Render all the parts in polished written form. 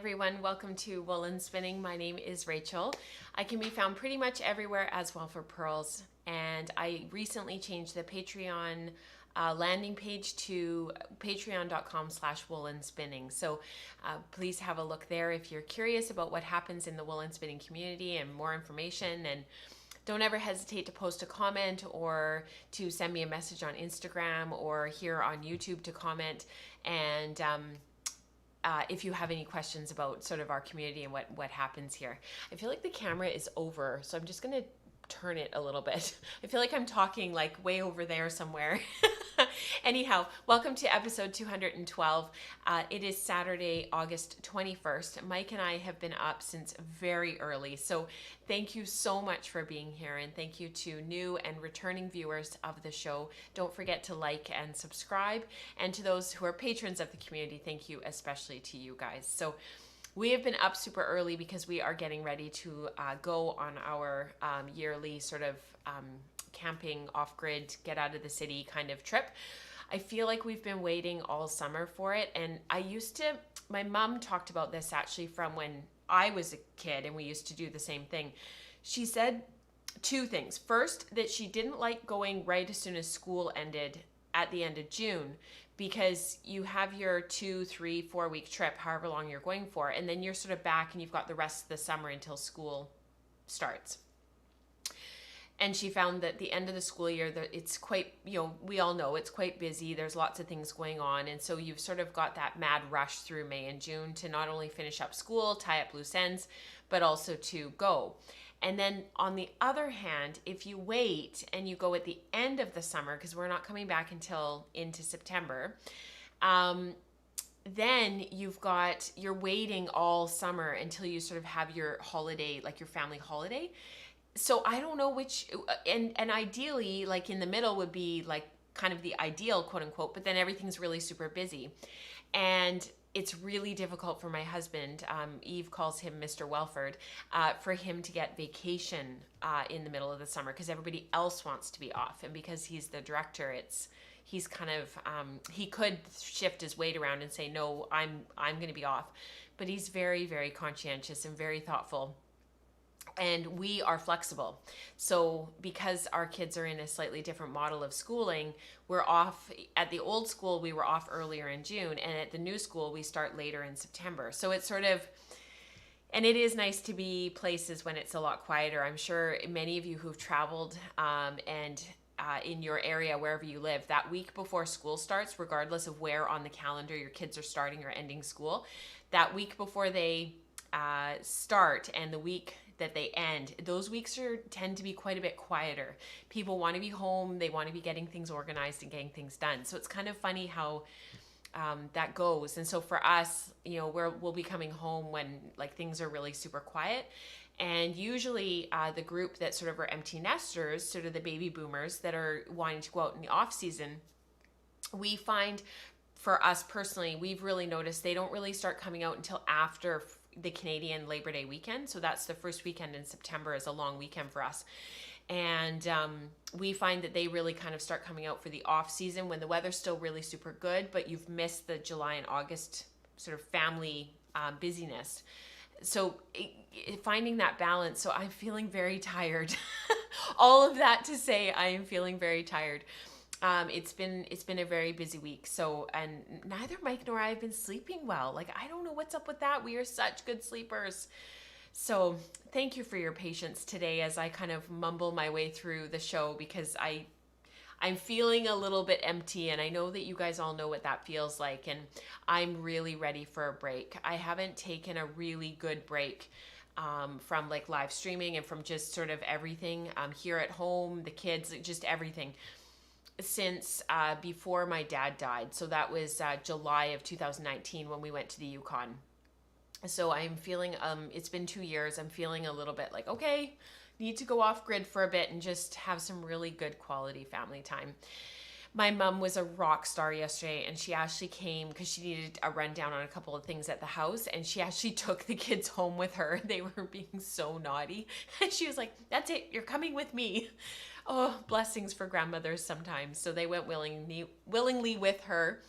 everyone, welcome to Woolen Spinning. My name is Rachel. I can be found pretty much everywhere as well for pearls, and I recently changed the Patreon landing page to patreon.com/woolenspinning. So please have a look there if you're curious about what happens in the woolen spinning community and more information. And don't ever hesitate to post a comment or to send me a message on Instagram or here on YouTube to comment. And if you have any questions about sort of our community and what happens here. I feel like the camera is over, so I'm just going to turn it a little bit. I feel like I'm talking like way over there somewhere. Anyhow, welcome to episode 212. It is Saturday, August 21st. Mike and I have been up since very early, so thank you so much for being here, and thank you to new and returning viewers of the show. Don't forget to like and subscribe, and to those who are patrons of the community, thank you especially to you guys. So we have been up super early because we are getting ready to go on our yearly sort of camping off-grid, get out of the city kind of trip. I feel like we've been waiting all summer for it, and my mom talked about this actually from when I was a kid and we used to do the same thing. She said two things. First, that she didn't like going right as soon as school ended at the end of June, because you have your 2, 3, 4 week trip, however long you're going for, and then you're sort of back and you've got the rest of the summer until school starts. And she found that the end of the school year, it's quite, we all know it's quite busy. There's lots of things going on. And so you've sort of got that mad rush through May and June to not only finish up school, tie up loose ends, but also to go. And then on the other hand, if you wait and you go at the end of the summer, because we're not coming back until into September, then you're waiting all summer until you sort of have your holiday, like your family holiday. So I don't know which, and ideally, like in the middle would be like kind of the ideal, quote unquote, but then everything's really super busy. And it's really difficult for my husband, Eve calls him Mr. Welford, for him to get vacation in the middle of the summer because everybody else wants to be off. And because he's the director, he's kind of, he could shift his weight around and say, no, I'm going to be off. But he's very, very conscientious and very thoughtful. And we are flexible. So because our kids are in a slightly different model of schooling, we're off. At the old school, we were off earlier in June, and at the new school, we start later in September. So it's sort of, and it is nice to be places when it's a lot quieter. I'm sure many of you who've traveled and in your area, wherever you live, that week before school starts, regardless of where on the calendar your kids are starting or ending school, that week before they start and the week that they end, those weeks tend to be quite a bit quieter. People want to be home, they want to be getting things organized and getting things done. So it's kind of funny how that goes. And so for us, we'll be coming home when like things are really super quiet. And usually the group that sort of are empty nesters, sort of the baby boomers that are wanting to go out in the off season, we find for us personally, we've really noticed they don't really start coming out until after the Canadian Labor Day weekend. So that's the first weekend in September, is a long weekend for us. And we find that they really kind of start coming out for the off season when the weather's still really super good, but you've missed the July and August sort of family busyness. So finding that balance. So I'm feeling very tired. All of that to say, I am feeling very tired. It's been a very busy week. So, and neither Mike nor I have been sleeping well. Like, I don't know what's up with that. We are such good sleepers. So thank you for your patience today as I kind of mumble my way through the show, because I'm feeling a little bit empty, and I know that you guys all know what that feels like, and I'm really ready for a break. I haven't taken a really good break from like live streaming and from just sort of everything here at home, the kids, just everything, since before my dad died. So that was July of 2019 when we went to the Yukon. So I'm feeling, it's been 2 years. I'm feeling a little bit like, okay, need to go off grid for a bit and just have some really good quality family time. My mom was a rock star yesterday, and she actually came because she needed a rundown on a couple of things at the house, and she actually took the kids home with her. They were being so naughty. And she was like, that's it, you're coming with me. Oh, blessings for grandmothers sometimes. So they went willingly with her.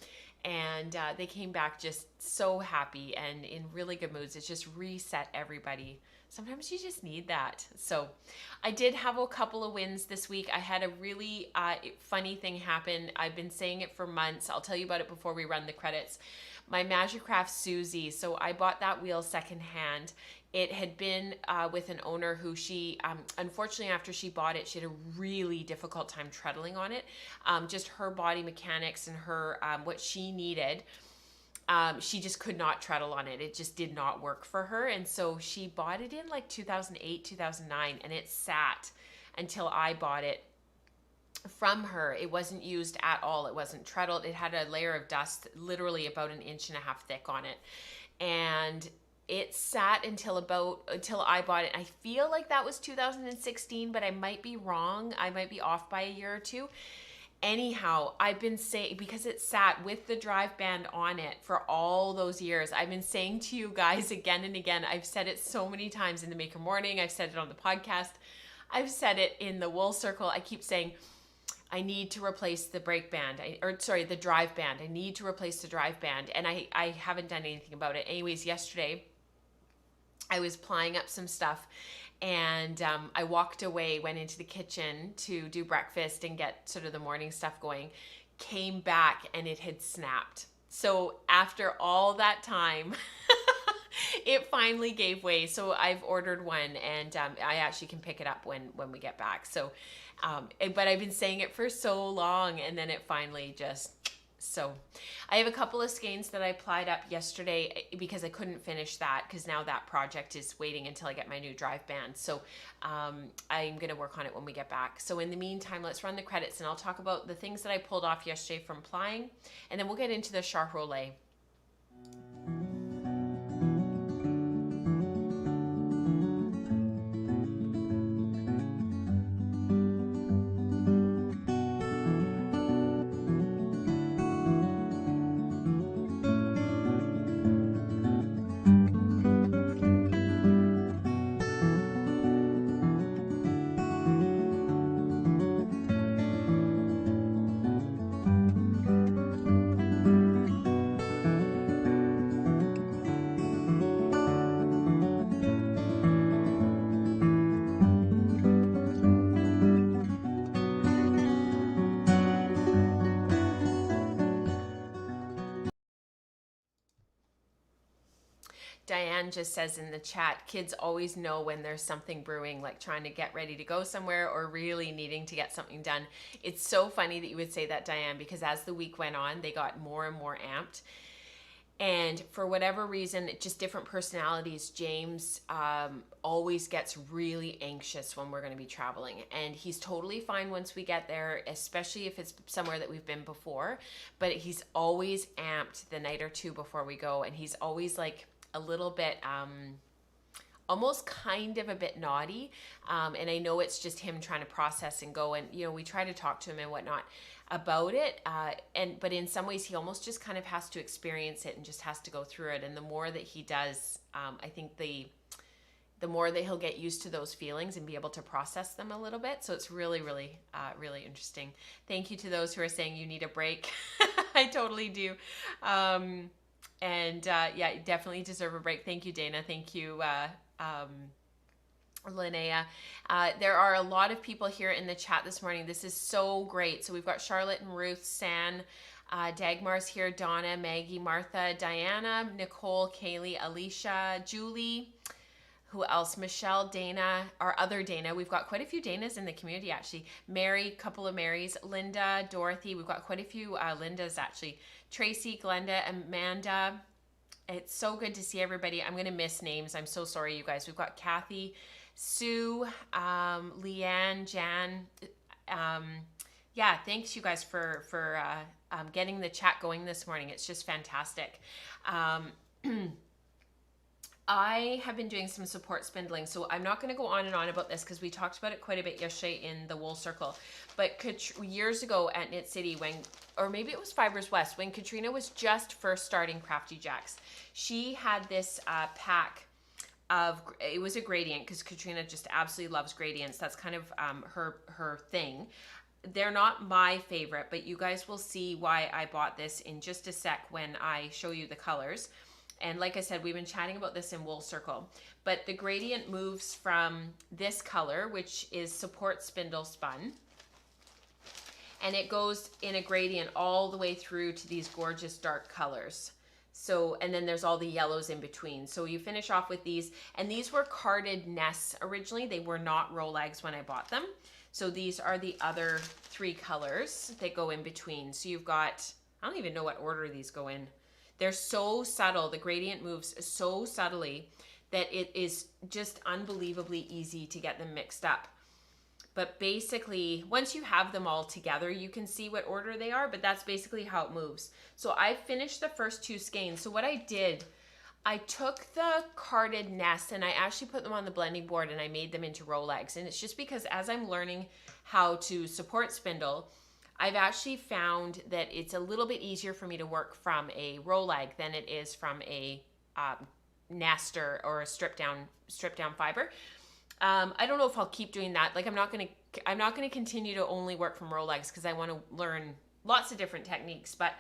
and they came back just so happy and in really good moods. It's just reset everybody. Sometimes you just need that. So I did have a couple of wins this week. I had a really funny thing happen. I've been saying it for months. I'll tell you about it before we run the credits. My Magicraft Susie. So I bought that wheel secondhand. It had been with an owner who she, unfortunately, after she bought it, she had a really difficult time treadling on it. Just her body mechanics and her what she needed. She just could not treadle on it. It just did not work for her. And so she bought it in like 2008, 2009, and it sat until I bought it from her. It wasn't used at all. It wasn't treadled. It had a layer of dust literally about 1.5 inches thick on it. And it sat until I bought it. I feel like that was 2016, but I might be wrong. I might be off by a year or two. Anyhow, I've been saying, because it sat with the drive band on it for all those years, I've been saying to you guys again and again, I've said it so many times in the Maker Morning, I've said it on the podcast, I've said it in the Wool Circle, I keep saying, I need to replace the brake band, the drive band. I need to replace the drive band, and I haven't done anything about it. Anyways, yesterday, I was plying up some stuff, and I walked away, went into the kitchen to do breakfast and get sort of the morning stuff going, came back, and it had snapped. So after all that time, it finally gave way. So I've ordered one, and I actually can pick it up when we get back. So, but I've been saying it for so long, and then it finally just... So I have a couple of skeins that I plied up yesterday because I couldn't finish that, because now that project is waiting until I get my new drive band. So I'm going to work on it when we get back. So in the meantime, let's run the credits, and I'll talk about the things that I pulled off yesterday from plying, and then we'll get into the Charolais. Diane just says in the chat, kids always know when there's something brewing, like trying to get ready to go somewhere or really needing to get something done. It's so funny that you would say that, Diane, because as the week went on, they got more and more amped. And for whatever reason, just different personalities, James always gets really anxious when we're going to be traveling. And he's totally fine once we get there, especially if it's somewhere that we've been before. But he's always amped the night or two before we go. And he's always like a little bit, almost kind of a bit naughty. And I know it's just him trying to process and go. And, we try to talk to him and whatnot about it. But in some ways, he almost just kind of has to experience it and just has to go through it. And the more that he does, I think the more that he'll get used to those feelings and be able to process them a little bit. So it's really, really, really interesting. Thank you to those who are saying you need a break. I totally do. Yeah, you definitely deserve a break. Thank you, Dana. Thank you, Linnea. There are a lot of people here in the chat this morning. This is so great. So we've got Charlotte and Ruth, San, Dagmar's here, Donna, Maggie, Martha, Diana, Nicole, Kaylee, Alicia, Julie, who else? Michelle, Dana, our other Dana. We've got quite a few Danas in the community, actually. Mary, couple of Marys, Linda, Dorothy. We've got quite a few Lindas, actually. Tracy, Glenda, Amanda. It's so good to see everybody. I'm going to miss names. I'm so sorry, you guys. We've got Kathy, Sue, Leanne, Jan. Yeah, thanks, you guys, for getting the chat going this morning. It's just fantastic. I have been doing some support spindling, so I'm not going to go on and on about this because we talked about it quite a bit yesterday in the Wool Circle. But years ago at Knit City, or maybe it was Fibers West, when Katrina was just first starting Crafty Jacks, she had this pack of, it was a gradient because Katrina just absolutely loves gradients. That's kind of her thing. they're not my favorite, but you guys will see why I bought this in just a sec when I show you the colors. And like I said, we've been chatting about this in Wool Circle, but the gradient moves from this color, which is Support Spindle Spun, and it goes in a gradient all the way through to these gorgeous dark colors. So, and then there's all the yellows in between. So you finish off with these, and these were carded nests originally. They were not Charolais when I bought them. So these are the other 3 colors that go in between. So you've got, I don't even know what order these go in. They're so subtle. The gradient moves so subtly that it is just unbelievably easy to get them mixed up. But basically, once you have them all together, you can see what order they are, but that's basically how it moves. So I finished the first 2 skeins. So what I did, I took the carded nests and I actually put them on the blending board and I made them into Charolais. And it's just because as I'm learning how to support spindle, I've actually found that it's a little bit easier for me to work from a Charolais than it is from a nest or a stripped down fiber. I don't know if I'll keep doing that. Like I'm not gonna continue to only work from Charolais because I want to learn lots of different techniques. But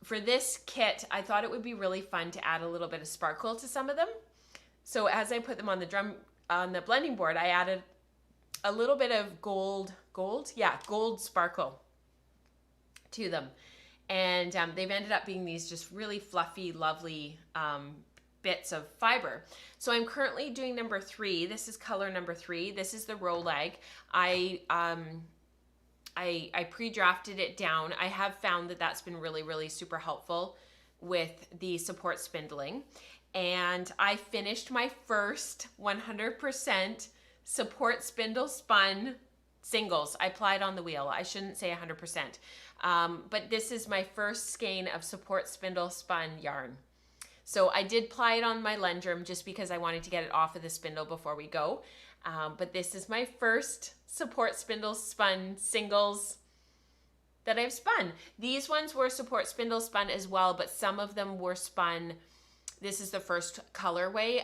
for this kit, I thought it would be really fun to add a little bit of sparkle to some of them. So as I put them on the blending board, I added a little bit of gold sparkle to them, and they've ended up being these just really fluffy, lovely bits of fiber. So I'm currently doing number 3. This is color number 3. This is the Charolais. I pre-drafted it down. I have found that that's been really, really super helpful with the support spindling. And I finished my first 100% support spindle spun singles. I applied on the wheel. I shouldn't say 100%. But this is my first skein of support spindle spun yarn. So I did ply it on my Lendrum just because I wanted to get it off of the spindle before we go. But this is my first support spindle spun singles that I've spun. These ones were support spindle spun as well, but some of them were spun. This is the first colorway.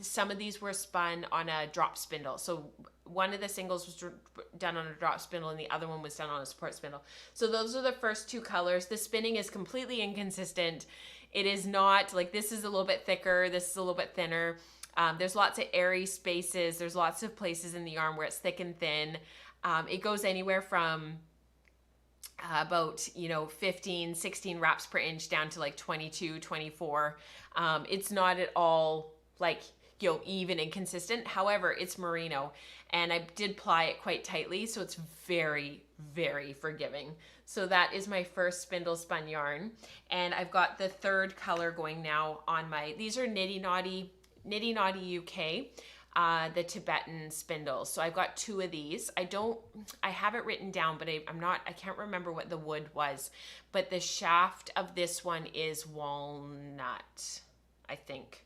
Some of these were spun on a drop spindle. So one of the singles was done on a drop spindle and the other one was done on a support spindle. So those are the first 2 colors. The spinning is completely inconsistent. It is not like this is a little bit thicker. This is a little bit thinner. There's lots of airy spaces. There's lots of places in the yarn where it's thick and thin. It goes anywhere from about 15, 16 wraps per inch down to like 22, 24. It's not at all like even and consistent. However, it's merino and I did ply it quite tightly, so it's very, very forgiving. So that is my first spindle spun yarn, and I've got the 3rd color going now on my, these are Nitty Naughty UK, the Tibetan Spindles. So I've got 2 of these. I have it written down, but I can't remember what the wood was, but the shaft of this one is walnut, I think.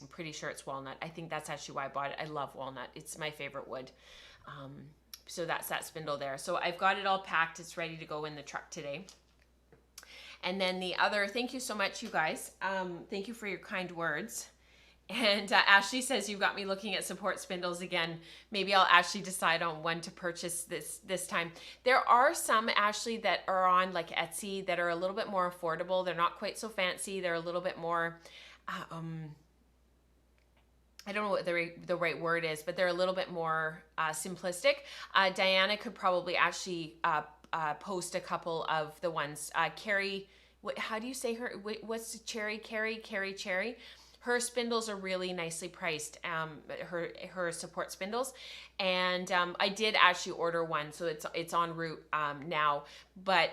I'm pretty sure it's walnut. I think that's actually why I bought it. I love walnut. It's my favorite wood. So that's that spindle there. So I've got it all packed. It's ready to go in the truck today. And then the other, thank you so much, you guys. Thank you for your kind words. And Ashley says, you've got me looking at support spindles again. Maybe I'll actually decide on when to purchase this time. There are some, Ashley, that are on like Etsy that are a little bit more affordable. They're not quite so fancy. They're a little bit more, I don't know what the right word is, but they're a little bit more simplistic. Diana could probably actually post a couple of the ones. Carrie, how do you say her? What's Cherry? Carrie Cherry. Her spindles are really nicely priced, her support spindles. And I did actually order one, so it's en route now. But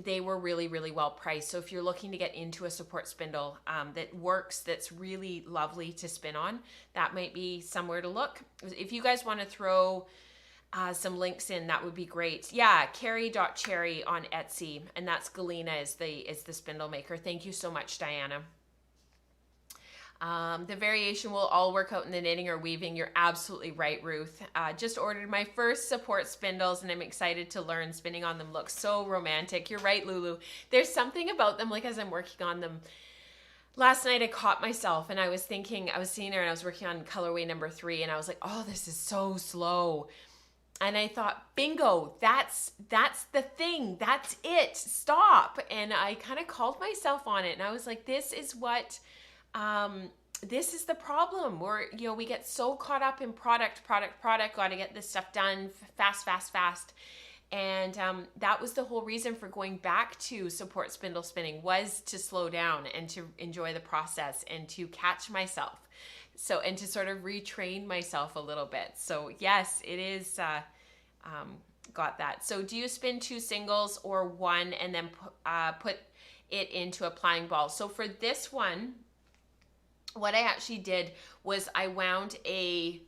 they were really, really well priced. So if you're looking to get into a support spindle that works, that's really lovely to spin on, that might be somewhere to look. If you guys want to throw some links in, that would be great. Yeah, Carrie.cherry on Etsy, and that's Galena is the spindle maker. Thank you so much, Diana. The variation will all work out in the knitting or weaving. You're absolutely right, Ruth. Just ordered my first support spindles and I'm excited to learn. Spinning on them looks so romantic. You're right, Lulu. There's something about them, like as I'm working on them. Last night I caught myself and I was thinking, I was seeing her and I was working on colorway number 3 and I was like, oh, this is so slow. And I thought, bingo, that's the thing. That's it. Stop. And I kind of called myself on it. And I was like, this is what, this is the problem. We get so caught up in product, got to get this stuff done fast. And that was the whole reason for going back to support spindle spinning, was to slow down and to enjoy the process and to catch myself. So, and to sort of retrain myself a little bit. So yes, it is, got that. So do you spin 2 singles or 1 and then put it into a plying ball? So for this one, what I actually did was I wound a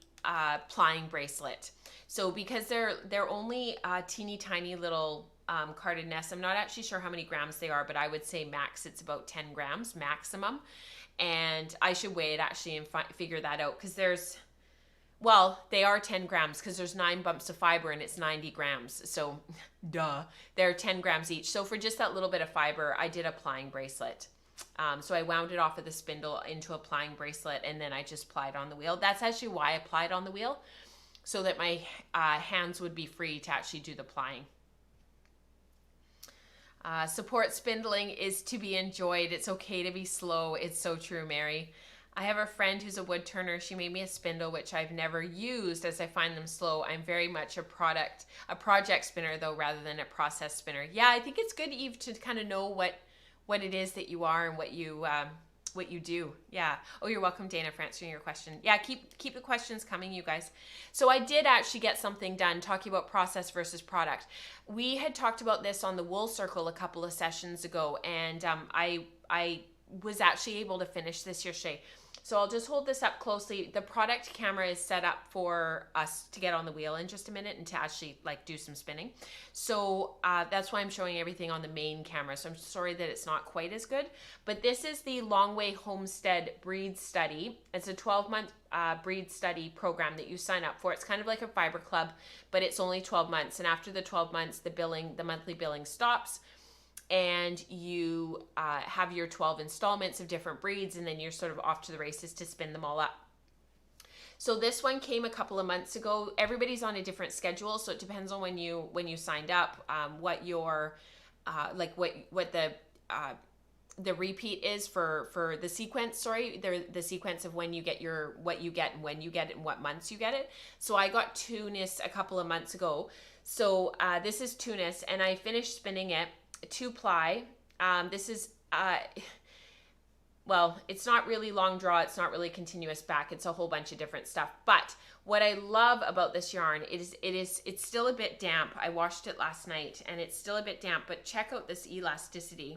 plying bracelet. So because they're only teeny tiny little carded nests, I'm not actually sure how many grams they are, but I would say max it's about 10 grams maximum. And I should weigh it actually and figure that out, because they are 10 grams because there's 9 bumps of fiber and it's 90 grams. So duh, they're 10 grams each. So for just that little bit of fiber, I did a plying bracelet. So I wound it off of the spindle into a plying bracelet, and then I just plied on the wheel. That's actually why I plied on the wheel, so that my hands would be free to actually do the plying. Support spindling is to be enjoyed. It's okay to be slow. It's so true, Mary. I have a friend who's a wood turner. She made me a spindle, which I've never used as I find them slow. I'm very much a project spinner though, rather than a process spinner. Yeah, I think it's good, Eve, to kind of know what it is that you are and what you do. Yeah. Oh, you're welcome, Dana, for answering your question. Yeah, keep the questions coming, you guys. So I did actually get something done talking about process versus product. We had talked about this on the Wool Circle a couple of sessions ago, and I was actually able to finish this yesterday. So I'll just hold this up closely. The product camera is set up for us to get on the wheel in just a minute and to actually do some spinning. So that's why I'm showing everything on the main camera. So I'm sorry that it's not quite as good. But this is the Longway Homestead Breed Study. It's a 12-month breed study program that you sign up for. It's kind of like a fiber club, but it's only 12 months. And after the 12 months, the monthly billing stops. And you have your 12 installments of different breeds, and then you're sort of off to the races to spin them all up. So this one came a couple of months ago. Everybody's on a different schedule, so it depends on when you signed up, what your what the repeat is for the sequence. Sorry, the sequence of when you get what you get and when you get it and what months you get it. So I got Tunis a couple of months ago. So this is Tunis, and I finished spinning it. 2-ply. This is it's not really long draw, it's not really continuous back, it's a whole bunch of different stuff. But what I love about this yarn it's still a bit damp. I washed it last night and it's still a bit damp, but check out this elasticity.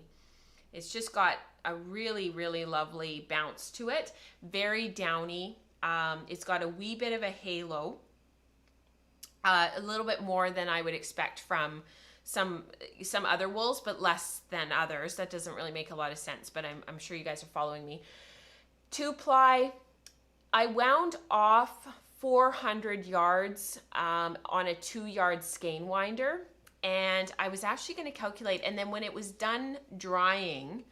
It's just got a really, really lovely bounce to it. Very downy. It's got a wee bit of a halo, a little bit more than I would expect from some other wools, but less than others. That doesn't really make a lot of sense, but I'm sure you guys are following me. 2-ply. I wound off 400 yards on a 2-yard skein winder, and I was actually going to calculate, and then when it was done drying,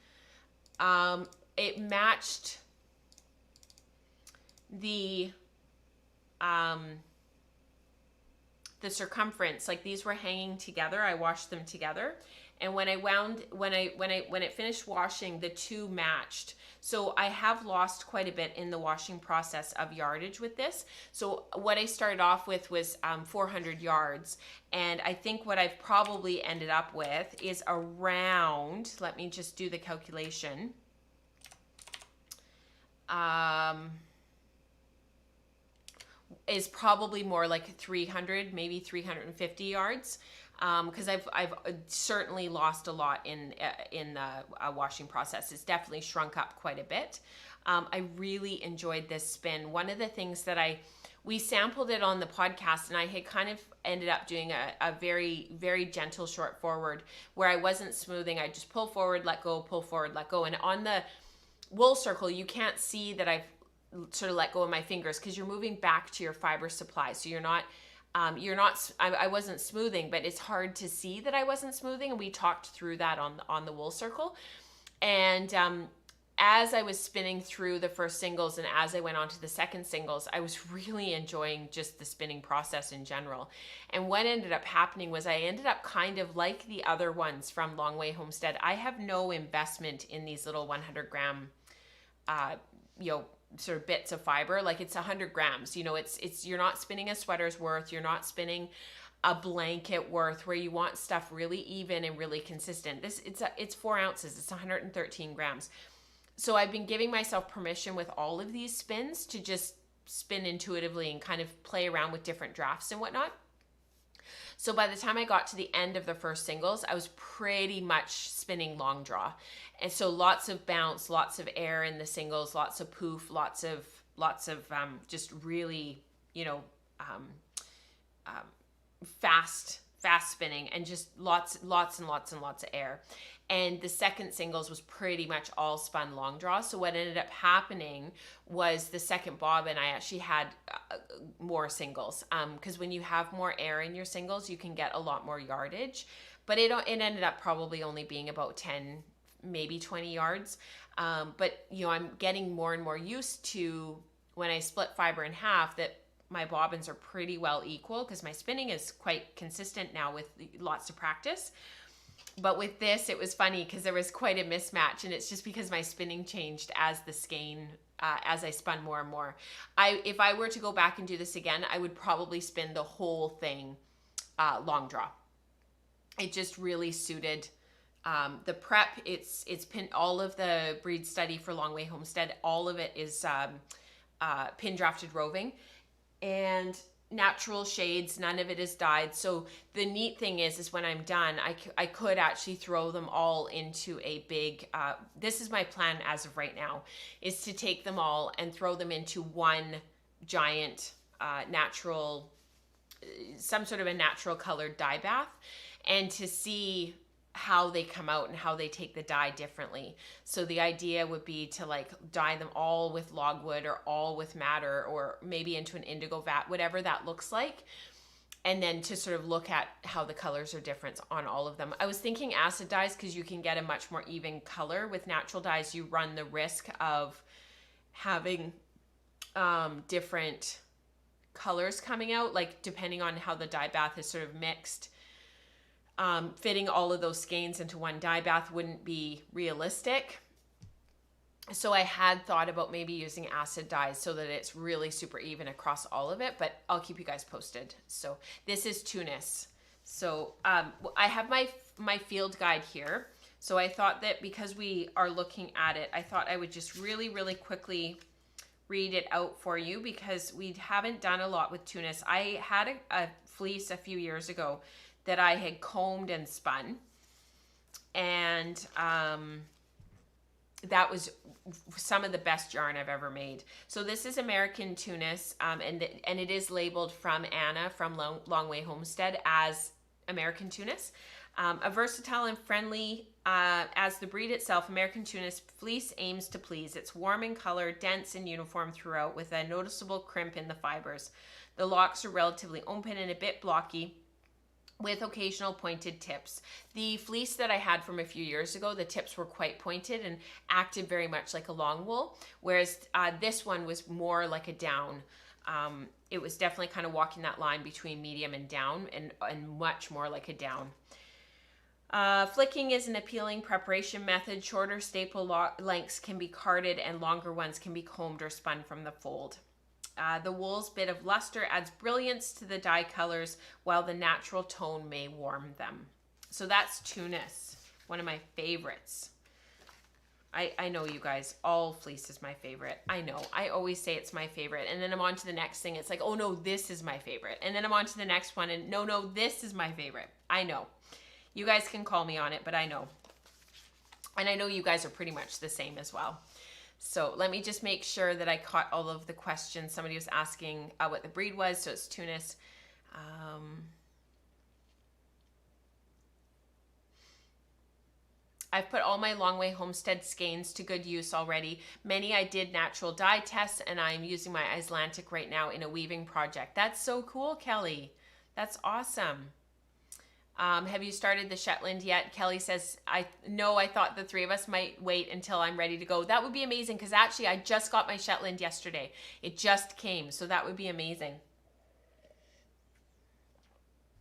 it matched the circumference. Like, these were hanging together. I washed them together, and when it finished washing, the two matched. So I have lost quite a bit in the washing process of yardage with this. So what I started off with was 400 yards, and I think what I've probably ended up with is around, let me just do the calculation, is probably more like 300, maybe 350 yards, because I've certainly lost a lot in the washing process. It's definitely shrunk up quite a bit. I really enjoyed this spin. One of the things that we sampled it on the podcast, and I had kind of ended up doing a very, very gentle short forward where I wasn't smoothing. I just pull forward, let go, pull forward, let go. And on the Wool Circle, you can't see that I've sort of let go of my fingers because you're moving back to your fiber supply. So I wasn't smoothing, but it's hard to see that I wasn't smoothing. And we talked through that on the Wool Circle. And as I was spinning through the first singles and as I went on to the second singles, I was really enjoying just the spinning process in general. And what ended up happening was I ended up kind of like the other ones from Long Way Homestead. I have no investment in these little 100 gram, sort of bits of fiber. Like it's 100 grams, it's, you're not spinning a sweater's worth. You're not spinning a blanket worth where you want stuff really even and really consistent. It's 4 ounces. It's 113 grams. So I've been giving myself permission with all of these spins to just spin intuitively and kind of play around with different drafts and whatnot. So by the time I got to the end of the first singles, I was pretty much spinning long draw. And so lots of bounce, lots of air in the singles, lots of poof, lots of just really, fast spinning, and just lots and lots of air. And the second singles was pretty much all spun long draw. So what ended up happening was the second bobbin, I actually had more singles, because when you have more air in your singles, you can get a lot more yardage. But it ended up probably only being about 10, maybe 20 yards. But I'm getting more and more used to, when I split fiber in half, that my bobbins are pretty well equal, because my spinning is quite consistent now with lots of practice. But with this, it was funny because there was quite a mismatch, and it's just because my spinning changed as the skein, as I spun more and more. If I were to go back and do this again, I would probably spin the whole thing long draw. It just really suited the prep. It's pin, all of the breed study for Long Way Homestead, all of it is pin drafted roving and natural shades. None of it is dyed. So the neat thing is when I'm done, I could actually throw them all into a big, this is my plan as of right now, is to take them all and throw them into one giant natural, some sort of a natural colored dye bath, and to see how they come out and how they take the dye differently. So the idea would be to like dye them all with logwood or all with madder, or maybe into an indigo vat, whatever that looks like. And then to sort of look at how the colors are different on all of them. I was thinking acid dyes, because you can get a much more even color. With natural dyes, you run the risk of having different colors coming out, like depending on how the dye bath is sort of mixed. Fitting all of those skeins into one dye bath wouldn't be realistic. So I had thought about maybe using acid dyes so that it's really super even across all of it, but I'll keep you guys posted. So this is Tunis. So I have my field guide here. So I thought that because we are looking at it, I thought I would just really, really quickly read it out for you, because we haven't done a lot with Tunis. I had a fleece a few years ago that I had combed and spun, and that was some of the best yarn I've ever made. So this is American Tunis, and it is labeled from Anna from Long Way Homestead as American Tunis. A versatile and friendly as the breed itself, American Tunis fleece aims to please. It's warm in color, dense and uniform throughout, with a noticeable crimp in the fibers. The locks are relatively open and a bit blocky, with occasional pointed tips. The fleece that I had from a few years ago, the tips were quite pointed and acted very much like a long wool, whereas this one was more like a down. It was definitely kind of walking that line between medium and down, and much more like a down. Flicking is an appealing preparation method. Shorter staple lengths can be carded and longer ones can be combed or spun from the fold. The wool's bit of luster adds brilliance to the dye colors, while the natural tone may warm them. So that's Tunis, one of my favorites. I know, you guys, all fleece is my favorite. I know, I always say it's my favorite, and then I'm on to the next thing. It's like, oh no, this is my favorite. And then I'm on to the next one, and no, this is my favorite. I know. You guys can call me on it, but I know. And I know you guys are pretty much the same as well. So let me just make sure that I caught all of the questions. Somebody was asking what the breed was, so it's Tunis. I've put all my Long Way Homestead skeins to good use already. Many I did natural dye tests, and I'm using my Icelandic right now in a weaving project. That's so cool, Kelly. That's awesome. Have you started the Shetland yet? Kelly says, I thought the three of us might wait until I'm ready to go. That would be amazing, because actually I just got my Shetland yesterday. It just came, so that would be amazing.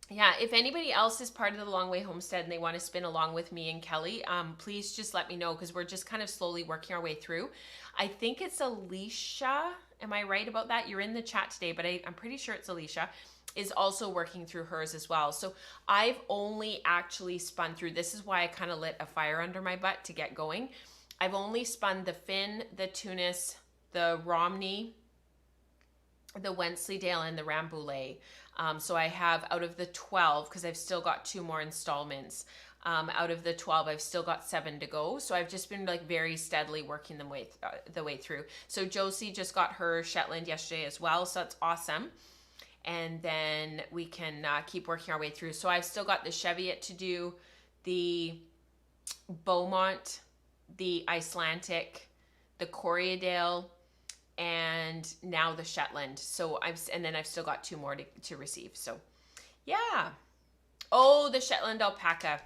Yeah, if anybody else is part of the Long Way Homestead and they want to spin along with me and Kelly, please just let me know, because we're just kind of slowly working our way through. I think it's Alicia. Am I right about that? You're in the chat today, but I'm pretty sure it's Alicia is also working through hers as well. So I've only actually spun through, this is why I kind of lit a fire under my butt to get going. I've only spun the Finn, the Tunis, the Romney, the Wensleydale, and the Rambouillet. So I have, out of the 12, because I've still got 2 more installments, out of the 12, I've still got 7 to go. So I've just been like very steadily working the way through. So Josie just got her Shetland yesterday as well. So that's awesome. And then we can keep working our way through. So I've still got the Cheviot to do, the Beaumont, the Icelandic, the Corriedale, and now the Shetland. So and then I've still got 2 more to receive. So yeah. Oh, the Shetland alpaca.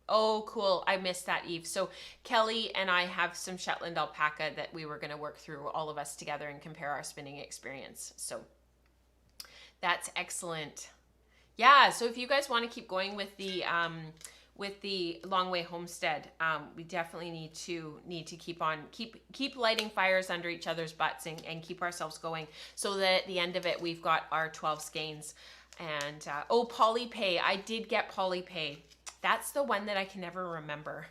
Oh, cool. I missed that, Eve. So Kelly and I have some Shetland alpaca that we were going to work through, all of us together, and compare our spinning experience. So that's excellent. Yeah, so if you guys want to keep going with the Long Way Homestead, we definitely need to keep lighting fires under each other's butts and keep ourselves going, so that at the end of it we've got our 12 skeins. And oh, Polypay, I did get Polypay. That's the one that I can never remember.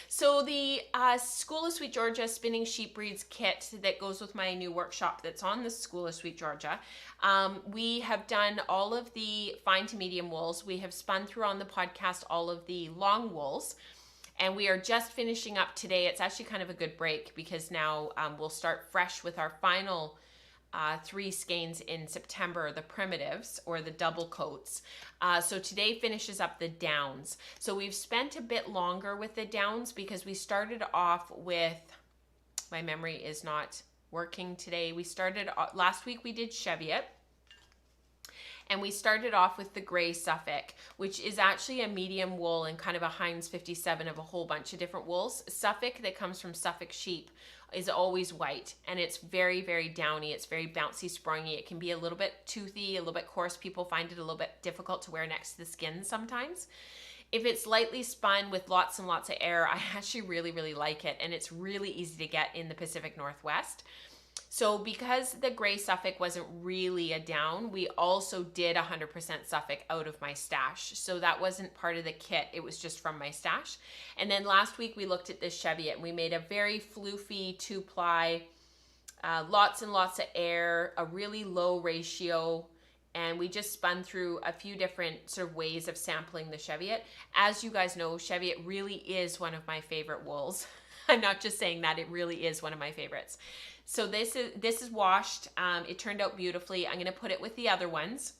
So the School of Sweet Georgia Spinning Sheep Breeds kit that goes with my new workshop that's on the School of Sweet Georgia. We have done all of the fine to medium wools. We have spun through on the podcast all of the long wools. And we are just finishing up today. It's actually kind of a good break, because now we'll start fresh with our final 3 skeins in September, the primitives or the double coats. So today finishes up the downs. So we've spent a bit longer with the downs, because we started off with, my memory is not working today. We started, last week we did Cheviot. And we started off with the gray Suffolk, which is actually a medium wool and kind of a Heinz 57 of a whole bunch of different wools. Suffolk that comes from Suffolk sheep is always white, and it's very, very downy. It's very bouncy, springy. It can be a little bit toothy, a little bit coarse. People find it a little bit difficult to wear next to the skin sometimes. If it's lightly spun with lots and lots of air, I actually really, really like it, and it's really easy to get in the Pacific Northwest. So because the gray Suffolk wasn't really a down, we also did 100% Suffolk out of my stash. So that wasn't part of the kit. It was just from my stash. And then last week we looked at this Cheviot, and we made a very floofy 2-ply, lots and lots of air, a really low ratio. And we just spun through a few different sort of ways of sampling the Cheviot. As you guys know, Cheviot really is one of my favorite wools. I'm not just saying that, it really is one of my favorites. So this is washed. It turned out beautifully. I'm going to put it with the other ones.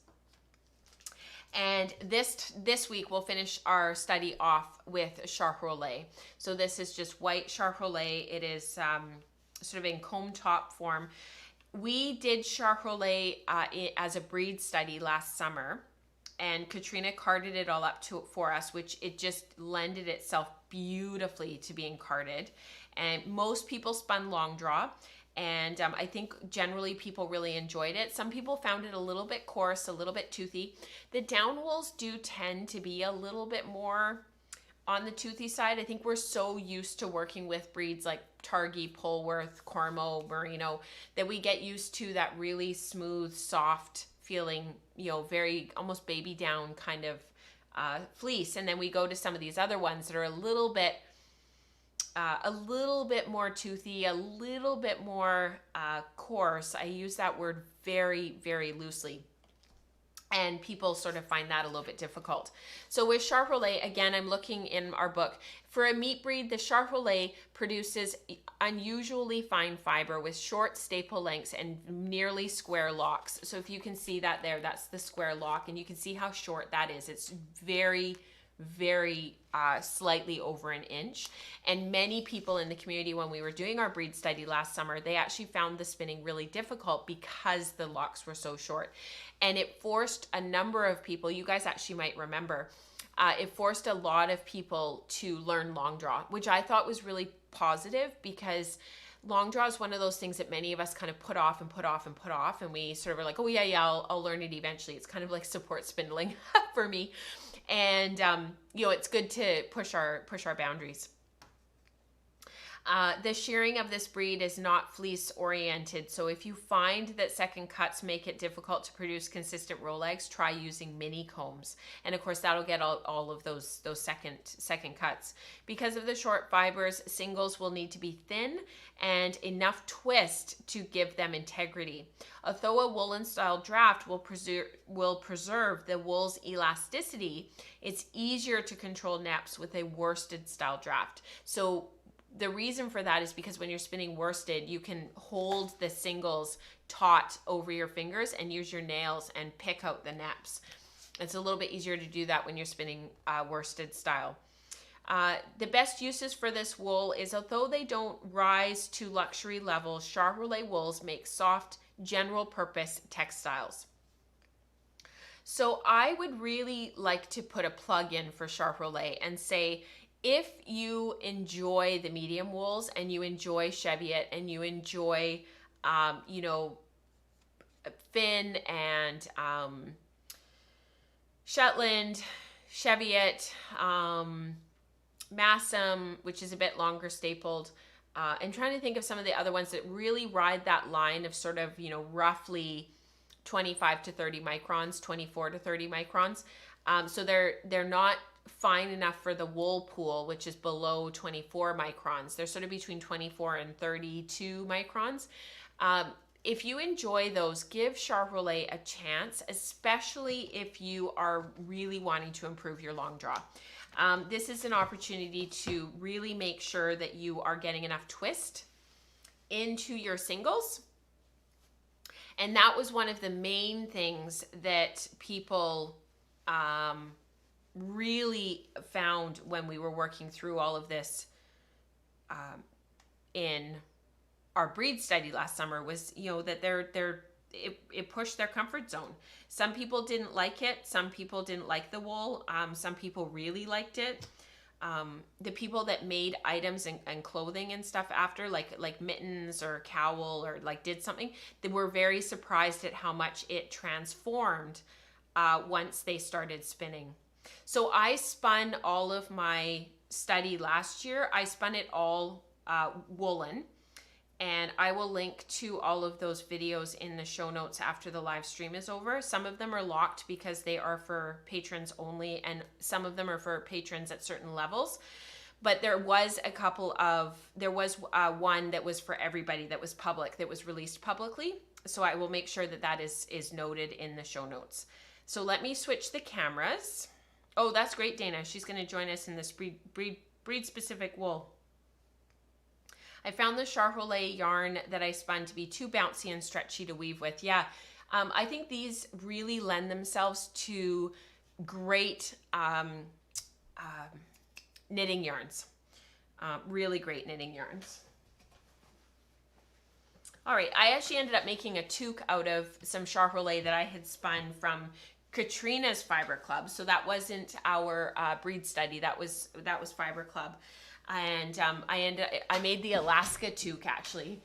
And this week we'll finish our study off with Charolais. So this is just white Charolais. It is sort of in comb top form. We did Charolais as a breed study last summer, and Katrina carded it all up for us, which it just lended itself beautifully to being carded. And most people spun long draw. And I think generally people really enjoyed it. Some people found it a little bit coarse, a little bit toothy. The down wools do tend to be a little bit more on the toothy side. I think we're so used to working with breeds like Targhee, Polworth, Cormo, Merino, that we get used to that really smooth, soft feeling, very almost baby down kind of fleece. And then we go to some of these other ones that are a little bit more toothy, a little bit more coarse. I use that word very, very loosely. And people sort of find that a little bit difficult. So with Charolais, again, I'm looking in our book. For a meat breed, the Charolais produces unusually fine fiber with short staple lengths and nearly square locks. So if you can see that there, that's the square lock. And you can see how short that is. It's very, very slightly over an inch. And many people in the community, when we were doing our breed study last summer, they actually found the spinning really difficult because the locks were so short. And it forced a number of people, you guys actually might remember, it forced a lot of people to learn long draw, which I thought was really positive, because long draw is one of those things that many of us kind of put off and put off and put off, and we sort of are like, oh yeah, I'll learn it eventually. It's kind of like support spindling for me, and you know, it's good to push our boundaries. The shearing of this breed is not fleece oriented, so if you find that second cuts make it difficult to produce consistent row legs, try using mini combs, and of course that'll get all of those second cuts. Because of the short fibers, singles will need to be thin and enough twist to give them integrity. Although a woolen style draft will preserve the wool's elasticity, it's easier to control naps with a worsted style draft. So the reason for that is because when you're spinning worsted, you can hold the singles taut over your fingers and use your nails and pick out the naps. It's a little bit easier to do that when you're spinning worsted style. The best uses for this wool is, although they don't rise to luxury levels, Charolais wools make soft, general purpose textiles. So I would really like to put a plug in for Charolais and say, if you enjoy the medium wools and you enjoy Cheviot and you enjoy, you know, Finn and Shetland, Cheviot, Massam, which is a bit longer stapled, and trying to think of some of the other ones that really ride that line of sort of, you know, roughly 25 to 30 microns, 24 to 30 microns. So they're not fine enough for the wool pool, which is below 24 microns. They're sort of between 24 and 32 microns. If you enjoy those, give Charolais a chance, especially if you are really wanting to improve your long draw. This is an opportunity to really make sure that you are getting enough twist into your singles. And that was one of the main things that people really found when we were working through all of this in our breed study last summer, was, you know, that it pushed their comfort zone. Some people didn't like it. Some people didn't like the wool. Some people really liked it. The people that made items and clothing and stuff after, like mittens or cowl, or like did something, they were very surprised at how much it transformed once they started spinning. So I spun all of my study last year. I spun it all woolen, and I will link to all of those videos in the show notes after the live stream is over. Some of them are locked because they are for patrons only, and some of them are for patrons at certain levels. But there was one that was for everybody, that was public, that was released publicly. So I will make sure that that is noted in the show notes. So let me switch the cameras. Oh, that's great, Dana. She's going to join us in this breed-specific wool. I found the Charolais yarn that I spun to be too bouncy and stretchy to weave with. Yeah, I think these really lend themselves to great knitting yarns. Really great knitting yarns. All right, I actually ended up making a toque out of some Charolais that I had spun from Katrina's Fiber Club. So that wasn't our breed study. That was Fiber Club, and I made the Alaska toque actually,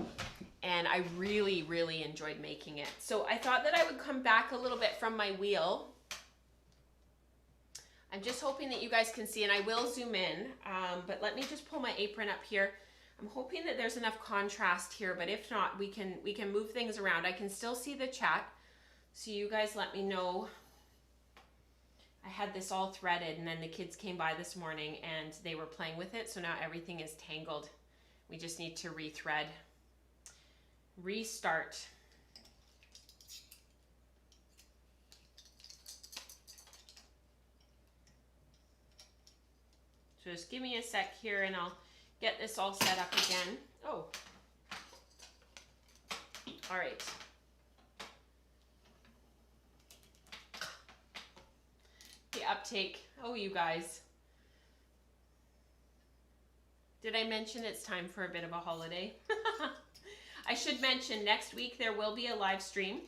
and I really enjoyed making it. So I thought that I would come back a little bit from my wheel. I'm just hoping that you guys can see, and I will zoom in, but let me just pull my apron up here. I'm hoping that there's enough contrast here, but if not, we can move things around. I can still see the chat, so you guys let me know. I had this all threaded, and then the kids came by this morning and they were playing with it, so now everything is tangled. We just need to rethread. Restart. So just give me a sec here and I'll get this all set up again. Oh. All right. The uptake. Oh, you guys. Did I mention it's time for a bit of a holiday? I should mention next week there will be a live stream.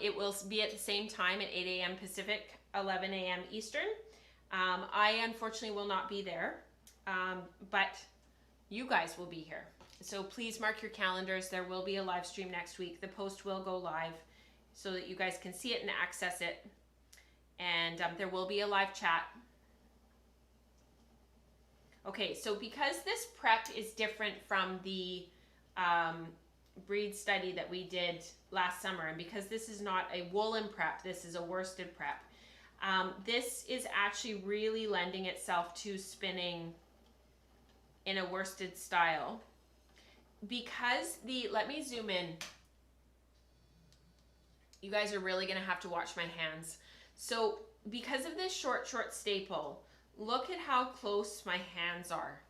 It will be at the same time at 8 a.m. Pacific, 11 a.m. Eastern. I unfortunately will not be there, but you guys will be here. So please mark your calendars. There will be a live stream next week. The post will go live so that you guys can see it and access it. And there will be a live chat. Okay, so because this prep is different from the breed study that we did last summer, and because this is not a woolen prep, this is a worsted prep, this is actually really lending itself to spinning in a worsted style. Because let me zoom in. You guys are really going to have to watch my hands. So because of this short staple, look at how close my hands are.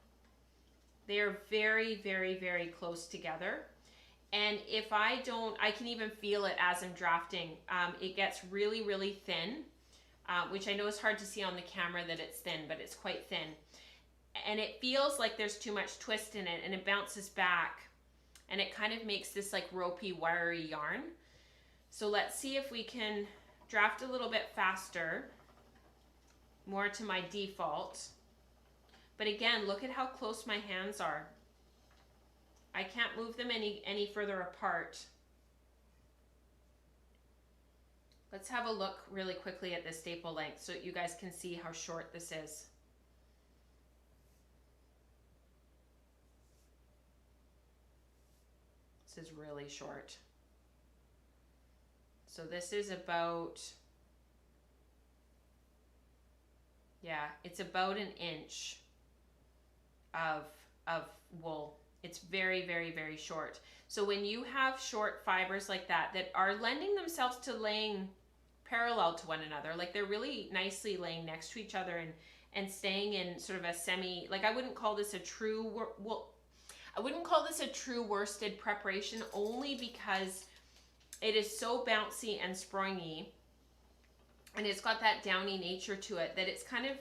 They are very, very, very close together. And if I don't, I can even feel it as I'm drafting. It gets really, really thin, which I know is hard to see on the camera that it's thin, but it's quite thin. And it feels like there's too much twist in it, and it bounces back. And it kind of makes this like ropey, wiry yarn. So let's see if we can draft a little bit faster, more to my default. But again, look at how close my hands are. I can't move them any further apart. Let's have a look really quickly at the staple length so that you guys can see how short this is. This is really short. So this is about, yeah, it's about an inch of wool. It's very, very, very short. So when you have short fibers like that are lending themselves to laying parallel to one another, like they're really nicely laying next to each other and staying in sort of a semi, like I wouldn't call this a true, I wouldn't call this a true worsted preparation, only because it is so bouncy and springy, and it's got that downy nature to it that it's kind of,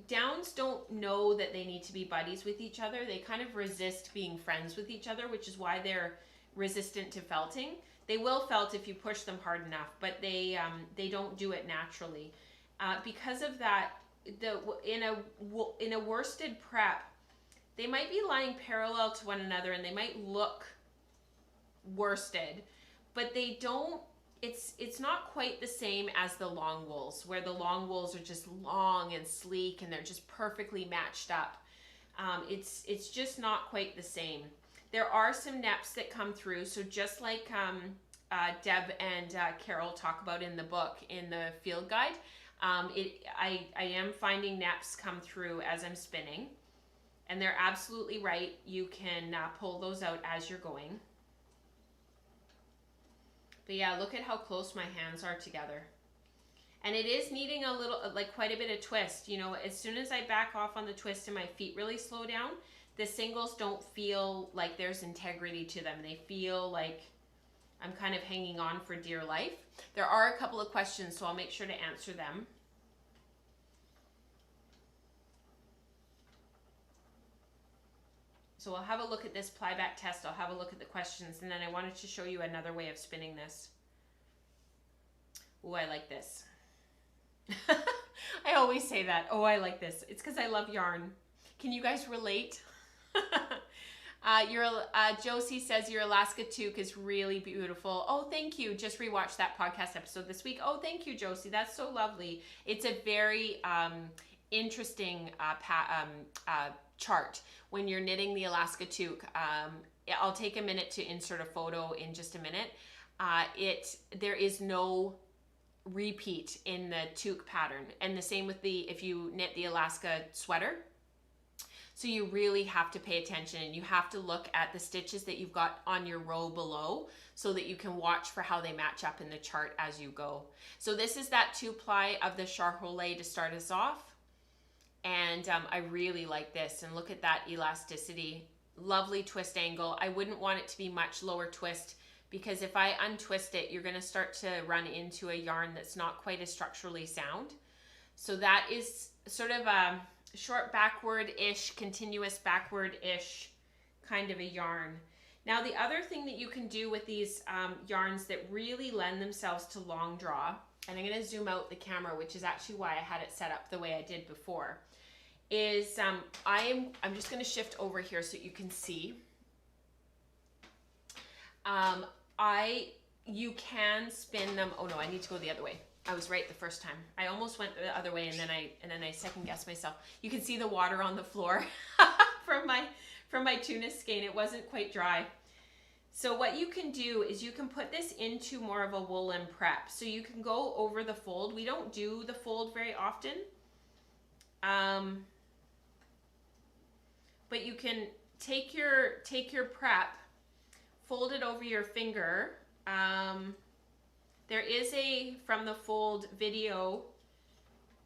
downs don't know that they need to be buddies with each other. They kind of resist being friends with each other, which is why they're resistant to felting. They will felt if you push them hard enough, but they don't do it naturally. Because of that, in a worsted prep, they might be lying parallel to one another and they might look worsted, but they don't, it's not quite the same as the long wools, where the long wools are just long and sleek and they're just perfectly matched up. It's just not quite the same. There are some neps that come through, so just like Deb and Carol talk about in the book, in the field guide, I am finding neps come through as I'm spinning, and they're absolutely right. You can pull those out as you're going. But yeah, look at how close my hands are together. And it is needing a little, like quite a bit of twist. You know, as soon as I back off on the twist and my feet really slow down, the singles don't feel like there's integrity to them. They feel like I'm kind of hanging on for dear life. There are a couple of questions, so I'll make sure to answer them. So I'll have a look at this plyback test. I'll have a look at the questions, and then I wanted to show you another way of spinning this. Oh, I like this. I always say that. Oh, I like this. It's because I love yarn. Can you guys relate? Josie says your Alaska toque is really beautiful. Oh, thank you. Just rewatched that podcast episode this week. Oh, thank you, Josie. That's so lovely. It's a very interesting chart when you're knitting the Alaska toque. I'll take a minute to insert a photo in just a minute. There is no repeat in the toque pattern, and the same with if you knit the Alaska sweater. So you really have to pay attention, and you have to look at the stitches that you've got on your row below so that you can watch for how they match up in the chart as you go. So this is that 2-ply of the Charolais to start us off. And I really like this, and look at that elasticity. Lovely twist angle. I wouldn't want it to be much lower twist, because if I untwist it, you're going to start to run into a yarn that's not quite as structurally sound. So that is sort of a short backward-ish, continuous backward-ish kind of a yarn. Now the other thing that you can do with these yarns that really lend themselves to long draw and I'm going to zoom out the camera, which is actually why I had it set up the way I did before, is I'm just going to shift over here so you can see. You can spin them. Oh no, I need to go the other way. I was right the first time. I almost went the other way, and then I second guessed myself. You can see the water on the floor from my Tunis skein. It wasn't quite dry. So what you can do is you can put this into more of a woolen prep. So you can go over the fold. We don't do the fold very often. But you can take your prep, fold it over your finger. There is a From the Fold video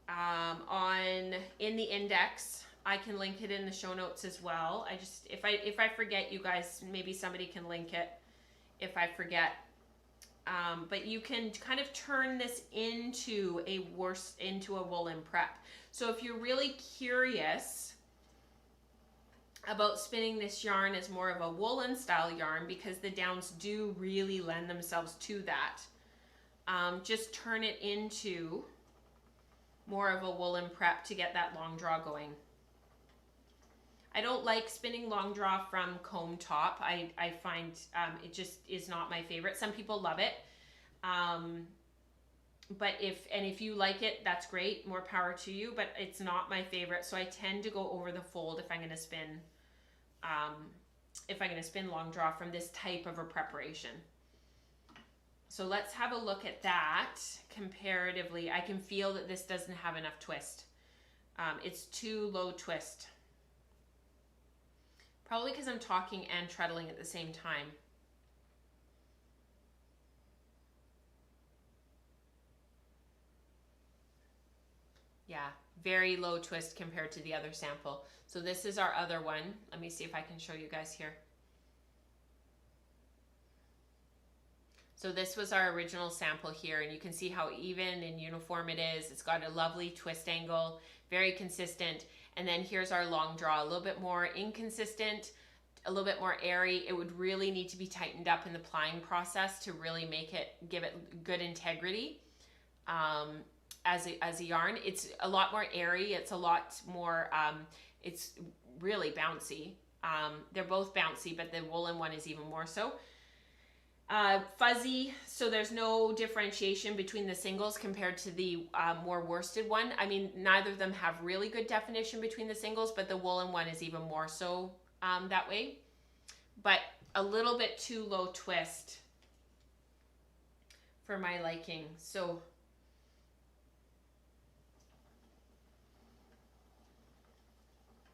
in the index. I can link it in the show notes as well. If I forget, you guys, maybe somebody can link it if I forget. But you can kind of turn this into a woolen prep. So if you're really curious about spinning this yarn as more of a woolen style yarn, because the downs do really lend themselves to that, just turn it into more of a woolen prep to get that long draw going. I don't like spinning long draw from comb top. I find it just is not my favorite. Some people love it. But if you like it, that's great. More power to you, but it's not my favorite. So I tend to go over the fold if I'm going to spin long draw from this type of a preparation. So let's have a look at that comparatively. I can feel that this doesn't have enough twist. It's too low twist. Probably because I'm talking and treadling at the same time. Yeah, very low twist compared to the other sample. So this is our other one. Let me see if I can show you guys here. So this was our original sample here, and you can see how even and uniform it is. It's got a lovely twist angle, very consistent. And then here's our long draw, a little bit more inconsistent, a little bit more airy. It would really need to be tightened up in the plying process to really give it good integrity. As a yarn, it's a lot more airy. It's a lot more, it's really bouncy. They're both bouncy, but the woolen one is even more so. Fuzzy, so there's no differentiation between the singles compared to the more worsted one. I mean, neither of them have really good definition between the singles, but the woolen one is even more so that way. But a little bit too low twist for my liking. So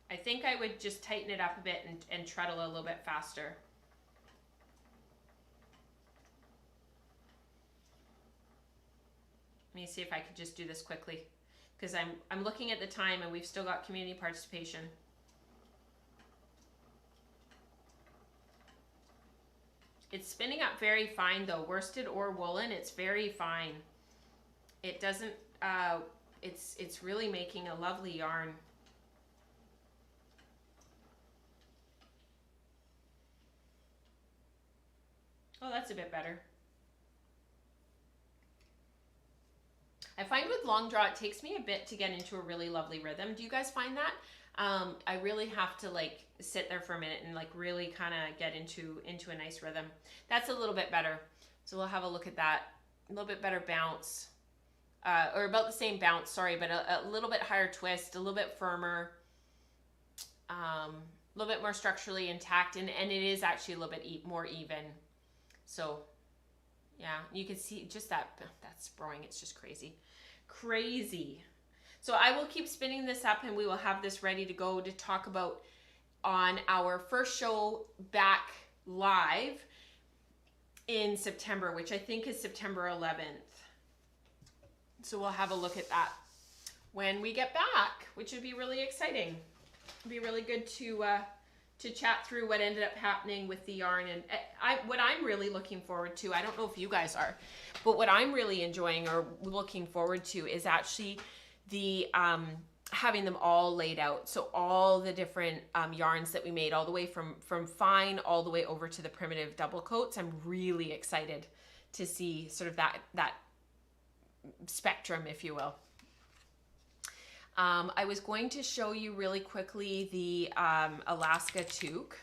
I think I would just tighten it up a bit and treadle a little bit faster. Let me see if I could just do this quickly, because I'm looking at the time and we've still got community participation. It's spinning up very fine though, worsted or woolen, it's very fine. It doesn't, it's really making a lovely yarn. Oh, that's a bit better. I find with long draw, it takes me a bit to get into a really lovely rhythm. Do you guys find that? I really have to like sit there for a minute and like really kind of get into a nice rhythm. That's a little bit better. So we'll have a look at that. A little bit better bounce, or about the same bounce, sorry, but a little bit higher twist, a little bit firmer, a little bit more structurally intact, and it is actually a little bit more even. So yeah, you can see just that's spraying. It's just crazy. Crazy. So I will keep spinning this up and we will have this ready to go to talk about on our first show back live in September, which I think is September 11th. So we'll have a look at that when we get back, which would be really exciting. It'd be really good to chat through what ended up happening with the yarn. And what I'm really looking forward to, I don't know if you guys are, but what I'm really enjoying or looking forward to is actually the having them all laid out. So all the different yarns that we made, all the way from fine all the way over to the primitive double coats. I'm really excited to see sort of that spectrum, if you will. I was going to show you really quickly the Alaska toque.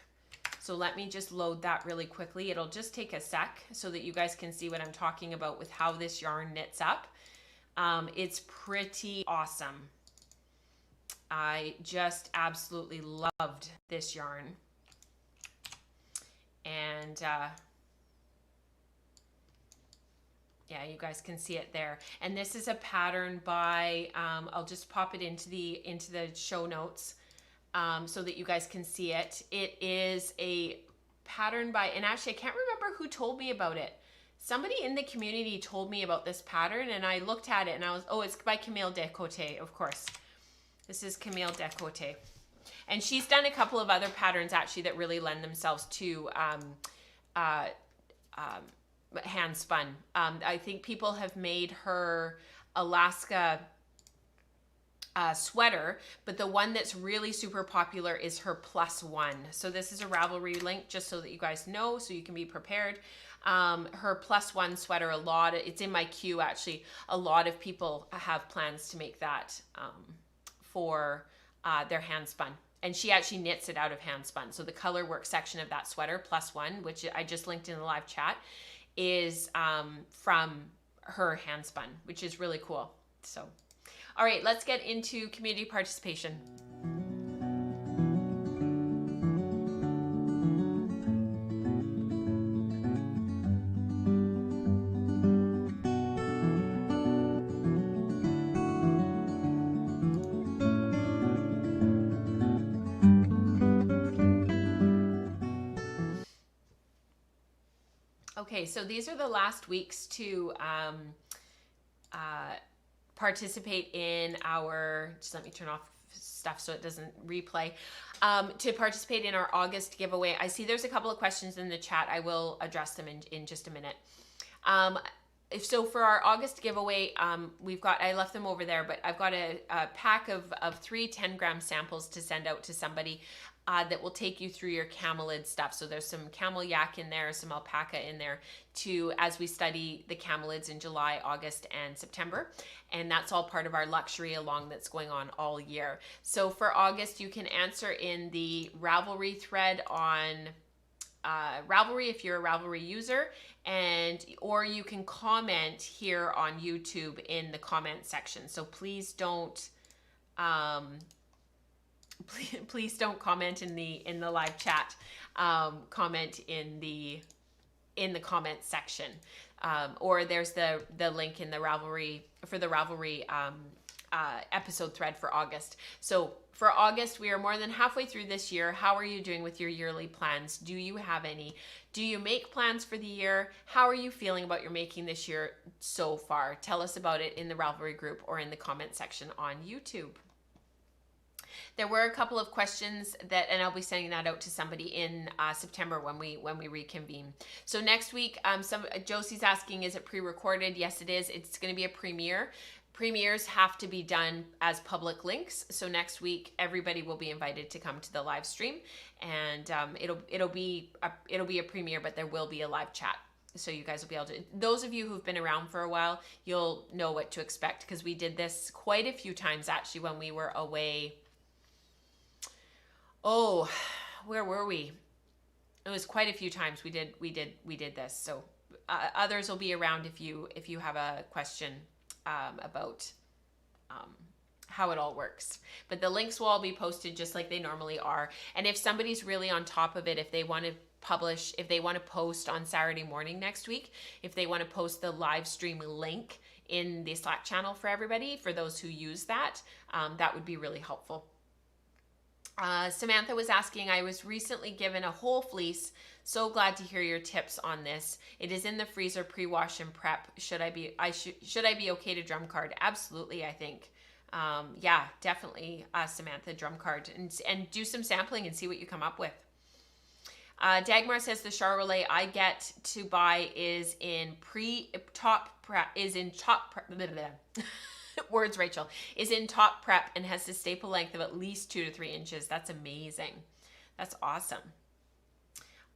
So let me just load that really quickly. It'll just take a sec so that you guys can see what I'm talking about with how this yarn knits up. It's pretty awesome. I just absolutely loved this yarn. And yeah, you guys can see it there. And this is a pattern by, I'll just pop it into the show notes so that you guys can see it. It is a pattern by, and actually I can't remember who told me about it. Somebody in the community told me about this pattern, and I looked at it and I was, oh, it's by Camille Decote, of course. This is Camille Decote. And she's done a couple of other patterns actually that really lend themselves to hand spun. I think people have made her Alaska sweater, but the one that's really super popular is her +1. So this is a Ravelry link just so that you guys know, so you can be prepared. Her +1 sweater, it's in my queue actually. A lot of people have plans to make that for their hand spun. And she actually knits it out of hand spun. So the color work section of that sweater, +1, which I just linked in the live chat, is from her hand spun, which is really cool. So, all right, let's get into community participation. Okay, so these are the last weeks to participate in our, just let me turn off stuff so it doesn't replay, to participate in our August giveaway. I see there's a couple of questions in the chat. I will address them in just a minute. So for our August giveaway, I left them over there, but I've got a pack of 3 10-gram samples to send out to somebody that will take you through your camelid stuff. So there's some camel yak in there, some alpaca in there as we study the camelids in July, August, and September. And that's all part of our luxury along that's going on all year. So for August, you can answer in the Ravelry thread on Ravelry if you're a Ravelry user, or you can comment here on YouTube in the comment section. So please don't please don't comment in the live chat. Comment in the comment section, or there's the link in the Ravelry for the Ravelry episode thread for August. So for August, we are more than halfway through this year. How are you doing with your yearly plans? Do you have any? Do you make plans for the year? How are you feeling about your making this year so far? Tell us about it in the Ravelry group or in the comment section on YouTube. There were a couple of questions and I'll be sending that out to somebody in September when we reconvene. So next week, Josie's asking, is it pre-recorded? Yes, it is. It's going to be a premiere. Premieres have to be done as public links. So next week, everybody will be invited to come to the live stream, and it'll be a premiere, but there will be a live chat. So you guys will be able to, those of you who've been around for a while, you'll know what to expect, because we did this quite a few times actually when we were away. Oh, where were we? It was quite a few times we did this. So others will be around if you have a question about how it all works. But the links will all be posted just like they normally are. And if somebody's really on top of it, if they want to post on Saturday morning next week, if they want to post the live stream link in the Slack channel for everybody, for those who use that, that would be really helpful. Samantha was asking, I was recently given a whole fleece. So glad to hear your tips on this. It is in the freezer, pre-wash and prep. Should I be okay to drum card? Absolutely, I think. Yeah, definitely, Samantha, drum card and do some sampling and see what you come up with. Dagmar says the Charolais I get to buy is in top prep. Words, Rachel, is in top prep and has a staple length of at least 2 to 3 inches. That's amazing. That's awesome.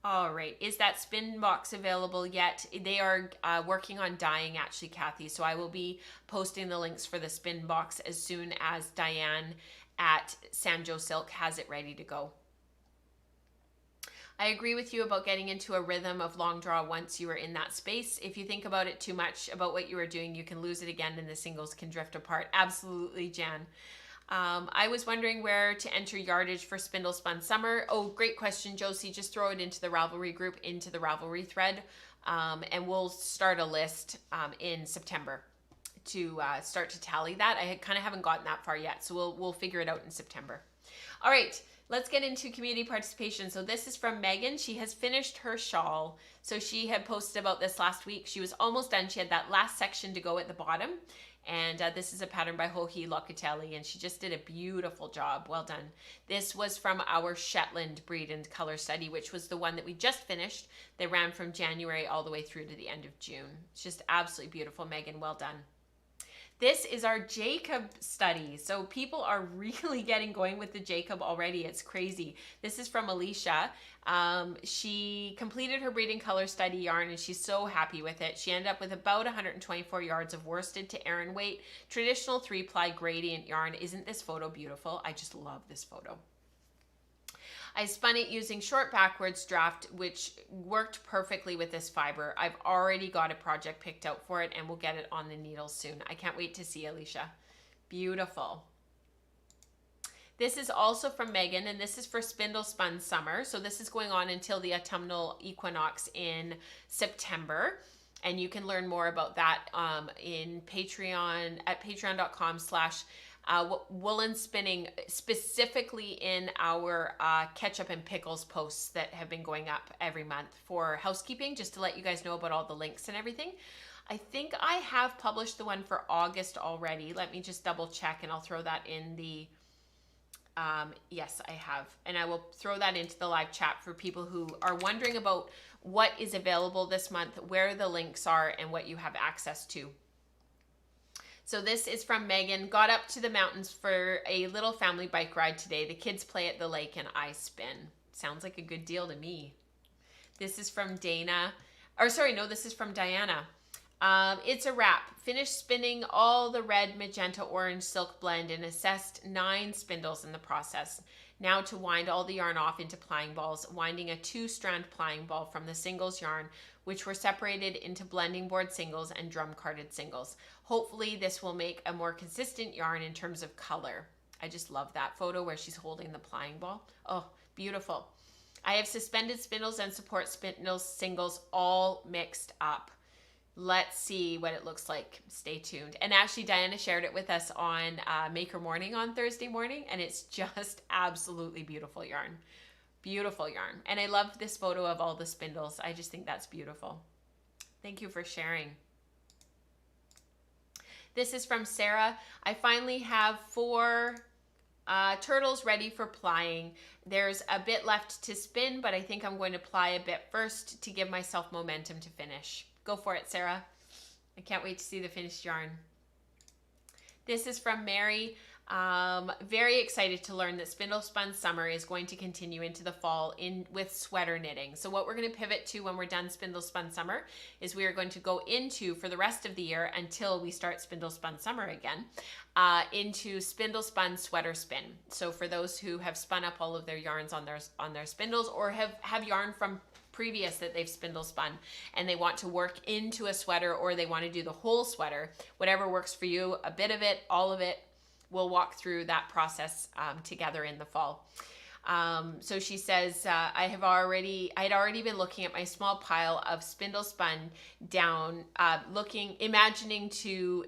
All right. Is that spin box available yet? They are working on dyeing, actually, Kathy. So I will be posting the links for the spin box as soon as Diane at Sanjo Silk has it ready to go. I agree with you about getting into a rhythm of long draw once you are in that space. If you think about it too much about what you are doing, you can lose it again and the singles can drift apart. Absolutely, Jan. I was wondering where to enter yardage for Spindle Spun Summer. Oh, great question, Josie. Just throw it into the Ravelry group, into the Ravelry thread, and we'll start a list in September to start to tally that. I kind of haven't gotten that far yet, so we'll figure it out in September. All right, let's get into community participation. So this is from Megan. She has finished her shawl. So she had posted about this last week. She was almost done. She had that last section to go at the bottom. And this is a pattern by Joji Locatelli, and she just did a beautiful job. Well done. This was from our Shetland breed and color study, which was the one that we just finished. They ran from January all the way through to the end of June. It's just absolutely beautiful, Megan. Well done. This is our Jacob study. So people are really getting going with the Jacob already. It's crazy. This is from Alicia. She completed her breeding color study yarn and she's so happy with it. She ended up with about 124 yards of worsted to Aran weight, traditional 3-ply gradient yarn. Isn't this photo beautiful? I just love this photo. I spun it using short backwards draft, which worked perfectly with this fiber. I've already got a project picked out for it and we'll get it on the needles soon. I can't wait to see, Alicia. Beautiful. This is also from Megan, and this is for Spindle Spun Summer. So this is going on until the autumnal equinox in September. And you can learn more about that in Patreon at patreon.com/woolen spinning, specifically in our ketchup and pickles posts that have been going up every month for housekeeping, just to let you guys know about all the links and everything. I think I have published the one for August already. Let me just double check and I'll throw that in the yes, I have. And I will throw that into the live chat for people who are wondering about what is available this month, where the links are, and what you have access to. So this is from Megan. Got up to the mountains for a little family bike ride today. The kids play at the lake and I spin. Sounds like a good deal to me. This is from Dana. Or sorry, no, this is from Diana. It's a wrap. Finished spinning all the red, magenta, orange silk blend and assessed 9 spindles in the process. Now to wind all the yarn off into plying balls, winding a 2-strand plying ball from the singles yarn, which were separated into blending board singles and drum carded singles. Hopefully this will make a more consistent yarn in terms of color. I just love that photo where she's holding the plying ball. Oh, beautiful. I have suspended spindles and support spindles singles all mixed up. Let's see what it looks like. Stay tuned. And actually, Diana shared it with us on Maker Morning on Thursday morning, and it's just absolutely beautiful yarn. Beautiful yarn. And I love this photo of all the spindles. I just think that's beautiful. Thank you for sharing. This is from Sarah. I finally have 4 turtles ready for plying. There's a bit left to spin, but I think I'm going to ply a bit first to give myself momentum to finish. Go for it, Sarah. I can't wait to see the finished yarn. This is from Mary. Very excited to learn that Spindle Spun Summer is going to continue into the fall with sweater knitting. So what we're going to pivot to when we're done Spindle Spun Summer is we are going to go into, for the rest of the year until we start Spindle Spun Summer again, into Spindle Spun Sweater Spin. So for those who have spun up all of their yarns on their spindles or have yarn from previous that they've spindle spun and they want to work into a sweater or they want to do the whole sweater, whatever works for you, a bit of it, all of it, we'll walk through that process together in the fall. So she says, I had already been looking at my small pile of spindle spun down, imagining to,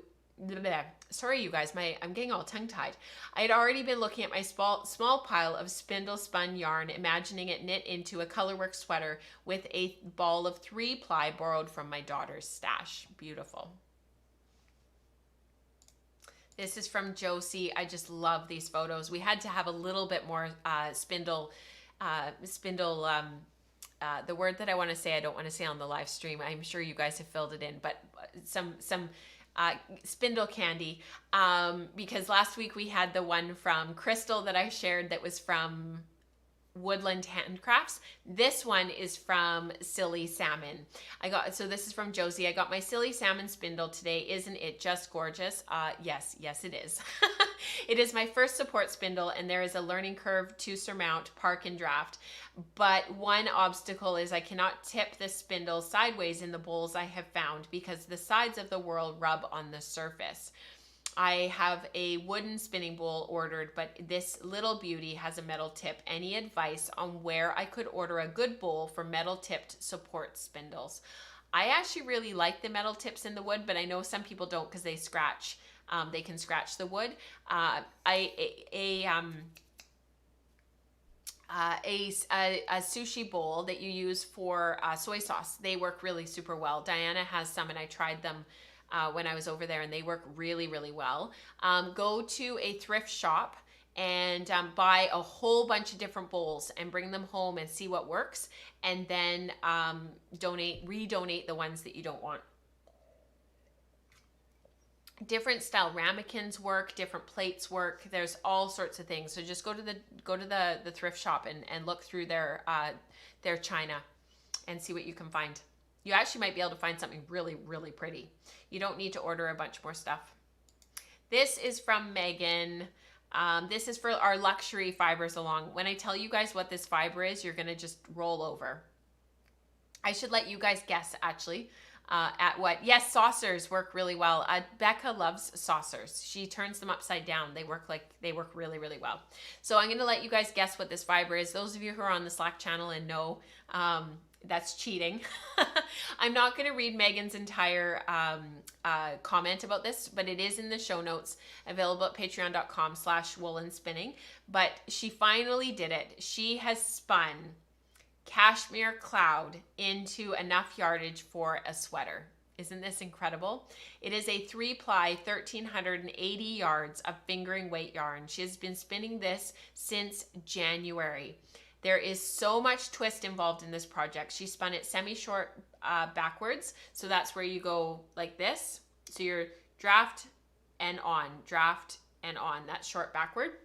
sorry you guys, I'm getting all tongue tied. I had already been looking at my small pile of spindle spun yarn, imagining it knit into a colorwork sweater with a ball of 3-ply borrowed from my daughter's stash. Beautiful. This is from Josie. I just love these photos. We had to have a little bit more the word that I want to say, I don't want to say on the live stream. I'm sure you guys have filled it in, but some spindle candy, because last week we had the one from Crystal that I shared that was from Woodland Handcrafts. This one is from Silly Salmon. So this is from Josie. I got my Silly Salmon spindle today. Isn't it just gorgeous? Yes, it is. It is my first support spindle, and there is a learning curve to surmount, park and draft. But one obstacle is I cannot tip the spindle sideways in the bowls I have found because the sides of the whirl rub on the surface. I have a wooden spinning bowl ordered, but this little beauty has a metal tip. Any advice on where I could order a good bowl for metal tipped support spindles? I actually really like the metal tips in the wood, but I know some people don't because they scratch. They can scratch the wood. A sushi bowl that you use for soy sauce, they work really super well. Diana has some, and I tried them when I was over there, and they work really, really well. Go to a thrift shop and buy a whole bunch of different bowls and bring them home and see what works, and then redonate the ones that you don't want. Different style ramekins work, different plates work. There's all sorts of things. So just go to the thrift shop and look through their china and see what you can find. You actually might be able to find something really, really pretty. You don't need to order a bunch more stuff. This is from Megan. This is for our luxury fibers along. When I tell you guys what this fiber is, you're going to just roll over. I should let you guys guess, actually, at what. Yes, saucers work really well. Becca loves saucers. She turns them upside down. They work really, really well. So I'm going to let you guys guess what this fiber is. Those of you who are on the Slack channel and know, that's cheating. I'm not going to read Megan's entire comment about this, but it is in the show notes, available at patreon.com/woolenspinning. But she finally did it. She has spun cashmere cloud into enough yardage for a sweater. Isn't this incredible? It is a 3-ply, 1,380 yards of fingering weight yarn. She has been spinning this since January. There is so much twist involved in this project. She spun it semi-short backwards. So that's where you go like this. So you're draft and on. That's short backward.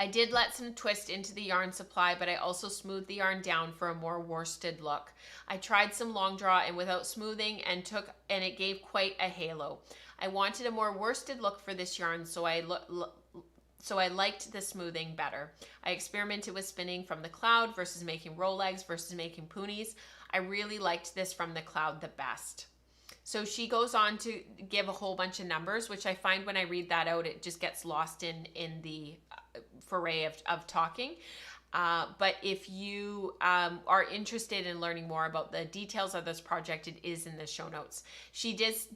I did let some twist into the yarn supply, but I also smoothed the yarn down for a more worsted look. I tried some long draw and without smoothing and it gave quite a halo. I wanted a more worsted look for this yarn, so I liked the smoothing better. I experimented with spinning from the cloud versus making roll legs versus making poonies. I really liked this from the cloud the best. So she goes on to give a whole bunch of numbers, which I find when I read that out, it just gets lost in the foray of talking. But if you are interested in learning more about the details of this project, it is in the show notes. She does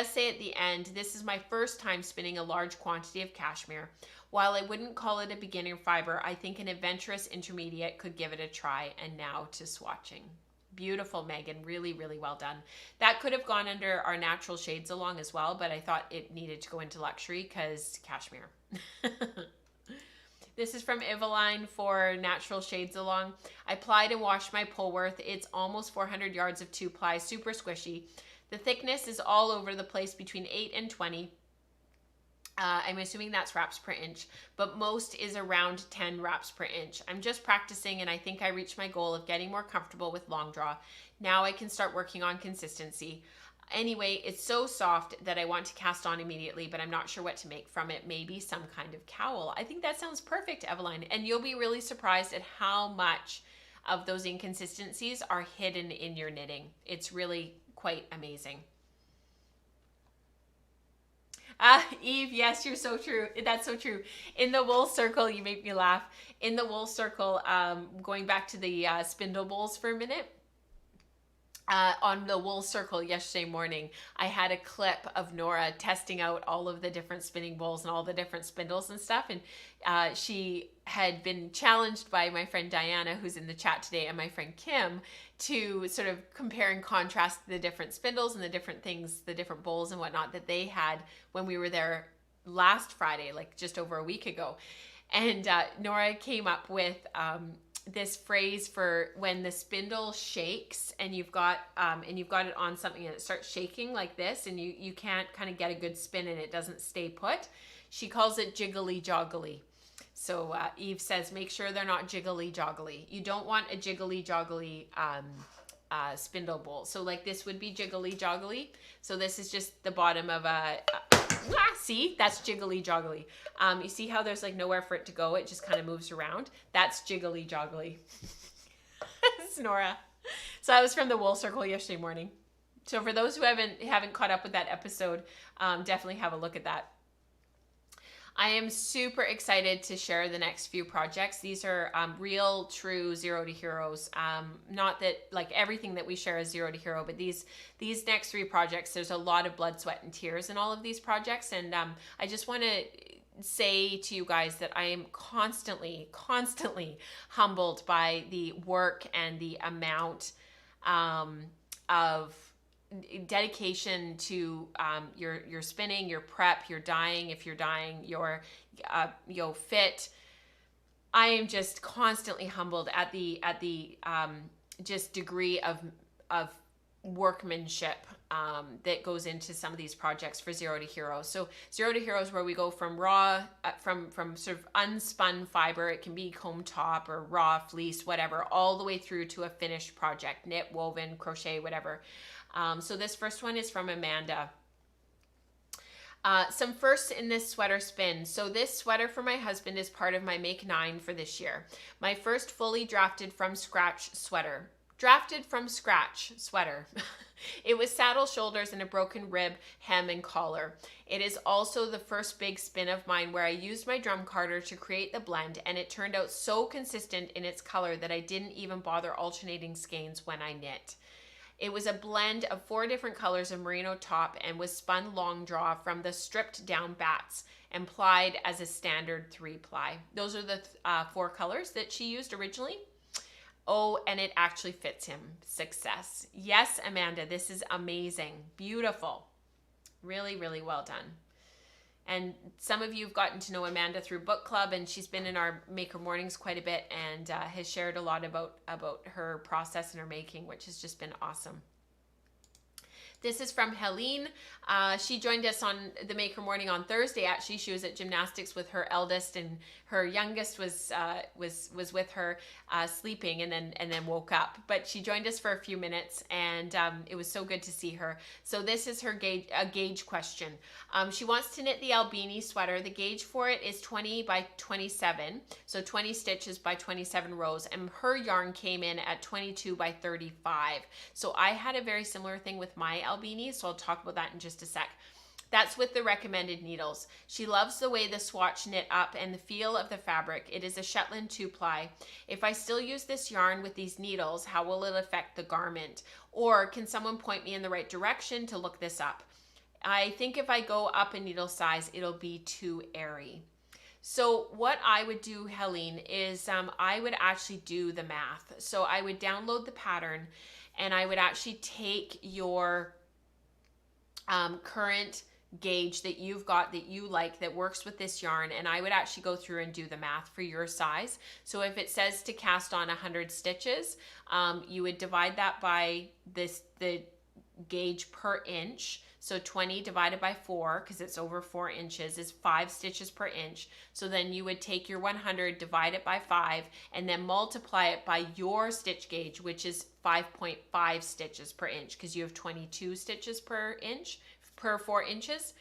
say at the end, this is my first time spinning a large quantity of cashmere. While I wouldn't call it a beginner fiber, I think an adventurous intermediate could give it a try. And now to swatching. Beautiful, Megan. Really, really well done. That could have gone under our natural shades along as well, but I thought it needed to go into luxury because cashmere. This is from Eveline for Natural Shades Along. I plied and washed my Polworth. It's almost 400 yards of 2-ply, super squishy. The thickness is all over the place between 8 and 20. I'm assuming that's wraps per inch, but most is around 10 wraps per inch. I'm just practicing, and I think I reached my goal of getting more comfortable with long draw. Now I can start working on consistency. Anyway, it's so soft that I want to cast on immediately, but I'm not sure what to make from it. Maybe some kind of cowl. I think that sounds perfect, Eveline. And you'll be really surprised at how much of those inconsistencies are hidden in your knitting. It's really quite amazing. Eve, yes, you're so true. That's so true. In the wool circle, you make me laugh. In the wool circle, going back to the spindle bowls for a minute, on the wool circle yesterday morning, I had a clip of Nora testing out all of the different spinning bowls and all the different spindles and stuff. And she had been challenged by my friend Diana, who's in the chat today, and my friend Kim, to sort of compare and contrast the different spindles and the different things, the different bowls and whatnot that they had when we were there last Friday, like just over a week ago. And Nora came up with this phrase for when the spindle shakes and you've got it on something and it starts shaking like this, and you can't kind of get a good spin and it doesn't stay put. She calls it jiggly joggly. So Eve says, make sure they're not jiggly joggly. You don't want a jiggly joggly spindle bowl. So like this would be jiggly joggly. So this is just the bottom of see, that's jiggly joggly. You see how there's like nowhere for it to go? It just kind of moves around. That's jiggly joggly. It's Nora. So I was from the Wool Circle yesterday morning. So for those who haven't caught up with that episode, definitely have a look at that. I am super excited to share the next few projects. These are real, true zero to heroes. Not that like everything that we share is zero to hero, but these next 3 projects, there's a lot of blood, sweat, and tears in all of these projects. And I just want to say to you guys that I am constantly humbled by the work and the amount of dedication to your spinning, your prep, your dyeing, if you're dyeing, your fit. I am just constantly humbled at the just degree of workmanship that goes into some of these projects for zero to hero. So zero to hero is where we go from raw, from sort of unspun fiber, it can be comb top or raw fleece, whatever, all the way through to a finished project, knit, woven, crochet, whatever. So this first one is from Amanda. Some firsts in this sweater spin. So this sweater for my husband is part of my Make 9 for this year. My first fully drafted from scratch sweater. It was saddle shoulders and a broken rib, hem, and collar. It is also the first big spin of mine where I used my drum carder to create the blend, and it turned out so consistent in its color that I didn't even bother alternating skeins when I knit. It was a blend of 4 different colors of merino top and was spun long draw from the stripped down bats and plied as a standard 3-ply. Those are the 4 colors that she used originally. Oh, and it actually fits him. Success. Yes, Amanda, this is amazing. Beautiful. Really, really well done. And some of you have gotten to know Amanda through book club, and she's been in our Maker Mornings quite a bit and has shared a lot about her process and her making, which has just been awesome. This is from Helene. She joined us on the Maker Morning on Thursday. Actually, she was at gymnastics with her eldest, and her youngest was with her sleeping, and then woke up. But she joined us for a few minutes, and it was so good to see her. So this is her gauge question. She wants to knit the Albini sweater. The gauge for it is 20 by 27, so 20 stitches by 27 rows, and her yarn came in at 22 by 35. So I had a very similar thing with my Albini, so I'll talk about that in just a sec. That's with the recommended needles. She loves the way the swatch knit up and the feel of the fabric. It is a Shetland 2-ply. If I still use this yarn with these needles, how will it affect the garment? Or can someone point me in the right direction to look this up? I think if I go up a needle size, it'll be too airy. So what I would do, Helene, is I would actually do the math. So I would download the pattern, and I would actually take your current gauge that you've got that you like that works with this yarn, and I would actually go through and do the math for your size. So if it says to cast on 100 stitches, you would divide that by the gauge per inch. So 20 divided by 4, because it's over 4 inches, is 5 stitches per inch. So then you would take your 100, divide it by 5, and then multiply it by your stitch gauge, which is 5.5 stitches per inch, because you have 22 stitches per inch, per 4 inches.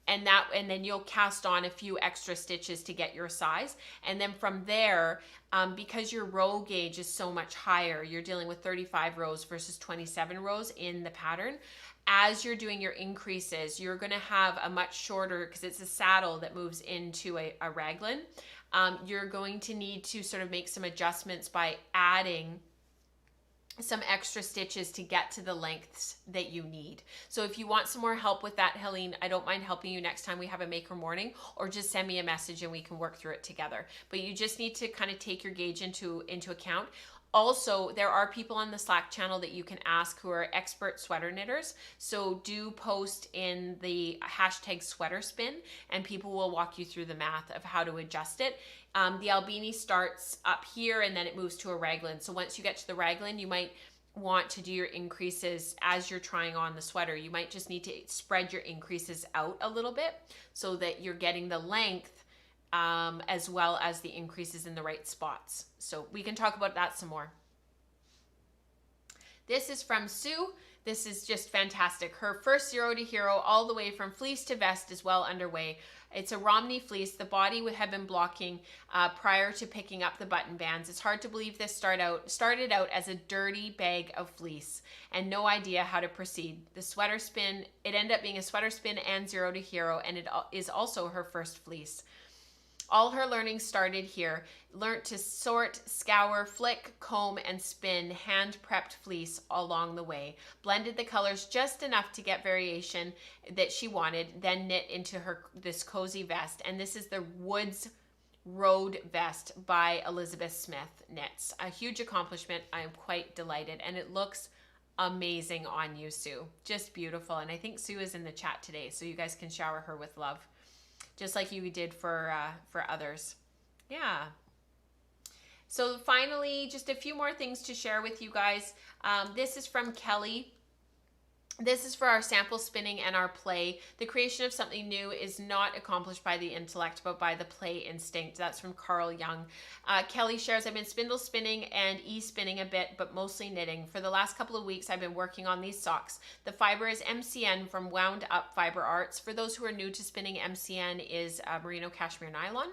And then you'll cast on a few extra stitches to get your size. And then from there, because your row gauge is so much higher, you're dealing with 35 rows versus 27 rows in the pattern. As you're doing your increases, you're going to have a much shorter, because it's a saddle that moves into a raglan. You're going to need to sort of make some adjustments by adding some extra stitches to get to the lengths that you need. So if you want some more help with that, Helene, I don't mind helping you next time we have a Maker Morning, or just send me a message and we can work through it together. But you just need to kind of take your gauge into account. Also, there are people on the Slack channel that you can ask who are expert sweater knitters. So do post in the hashtag sweater spin, and people will walk you through the math of how to adjust it. The Albini starts up here and then it moves to a raglan. So once you get to the raglan, you might want to do your increases as you're trying on the sweater. You might just need to spread your increases out a little bit so that you're getting the length as well as the increases in the right spots. So we can talk about that some more. This is from Sue. This is just fantastic. Her first zero to hero, all the way from fleece to vest, is well underway. It's a Romney fleece. The body would have been blocking prior to picking up the button bands. It's hard to believe this started out as a dirty bag of fleece and no idea how to proceed. The sweater spin, it ended up being a sweater spin and zero to hero, and it is also her first fleece. All her learning started here. Learned to sort, scour, flick, comb, and spin hand-prepped fleece along the way. Blended the colors just enough to get variation that she wanted, then knit into this cozy vest. And this is the Woods Road Vest by Elizabeth Smith Knits. A huge accomplishment. I am quite delighted. And it looks amazing on you, Sue. Just beautiful. And I think Sue is in the chat today, so you guys can shower her with love, just like you did for others. Yeah. So finally, just a few more things to share with you guys. This is from Kelly. This is for our sample spinning and our play. The creation of something new is not accomplished by the intellect, but by the play instinct. That's from Carl Jung. Kelly shares, I've been spindle spinning and e-spinning a bit, but mostly knitting. For the last couple of weeks, I've been working on these socks. The fiber is MCN from Wound Up Fiber Arts. For those who are new to spinning, MCN is merino cashmere nylon.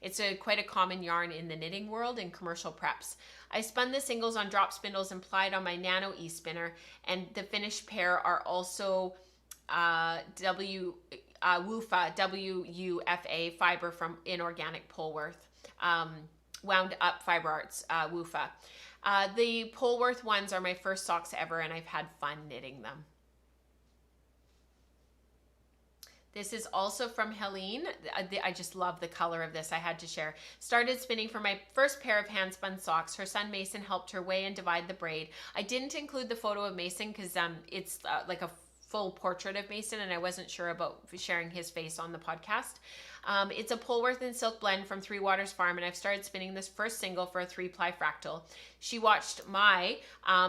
It's quite a common yarn in the knitting world in commercial preps. I spun the singles on drop spindles and plied on my nano e-spinner, and the finished pair are also WUFA, W-U-F-A fiber from Inorganic Polworth, Wound Up Fiber Arts, WUFA. The Polworth ones are my first socks ever, and I've had fun knitting them. This is also from Helene. I just love the color of this. I had to share. Started spinning for my first pair of hand-spun socks. Her son Mason helped her weigh and divide the braid. I didn't include the photo of Mason because it's like a full portrait of Mason, and I wasn't sure about sharing his face on the podcast. It's a Polworth and Silk blend from Three Waters Farm, and I've started spinning this first single for a 3-ply fractal. She watched my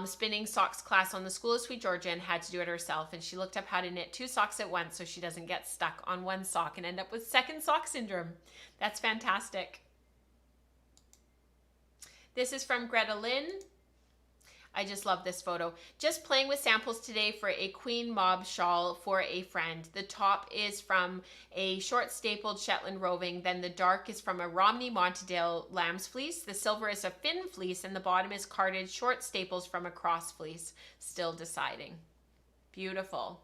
spinning socks class on the School of Sweet Georgia and had to do it herself, and she looked up how to knit 2 socks at once so she doesn't get stuck on one sock and end up with second sock syndrome. That's fantastic. This is from Greta Lynn. I just love this photo. Just playing with samples today for a Queen Mob shawl for a friend. The top is from a short stapled Shetland roving. Then the dark is from a Romney Montedale lamb's fleece. The silver is a Finn fleece, and the bottom is carded short staples from a cross fleece. Still deciding. Beautiful.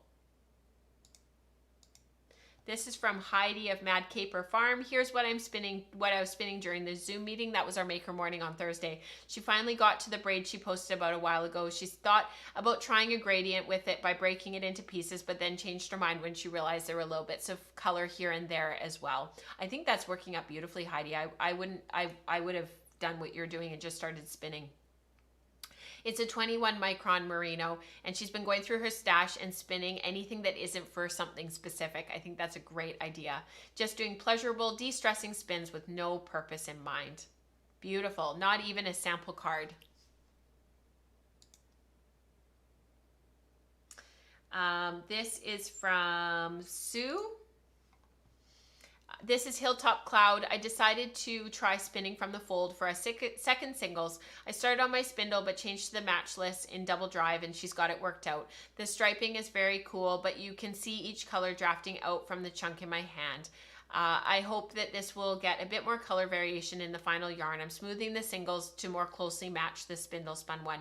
This is from Heidi of Mad Caper Farm. Here's what I was spinning during the Zoom meeting. That was our maker morning on Thursday. She finally got to the braid she posted about a while ago. She's thought about trying a gradient with it by breaking it into pieces, but then changed her mind when she realized there were little bits of color here and there as well. I think that's working out beautifully, Heidi. I would have done what you're doing and just started spinning. It's a 21 micron merino, and she's been going through her stash and spinning anything that isn't for something specific. I think that's a great idea. Just doing pleasurable, de-stressing spins with no purpose in mind. Beautiful. Not even a sample card. This is from Sue. This is Hilltop Cloud. I decided to try spinning from the fold for a second singles. I started on my spindle but changed to the matchless in double drive, and she's got it worked out. The striping is very cool, but you can see each color drafting out from the chunk in my hand. I hope that this will get a bit more color variation in the final yarn. I'm smoothing the singles to more closely match the spindle spun one.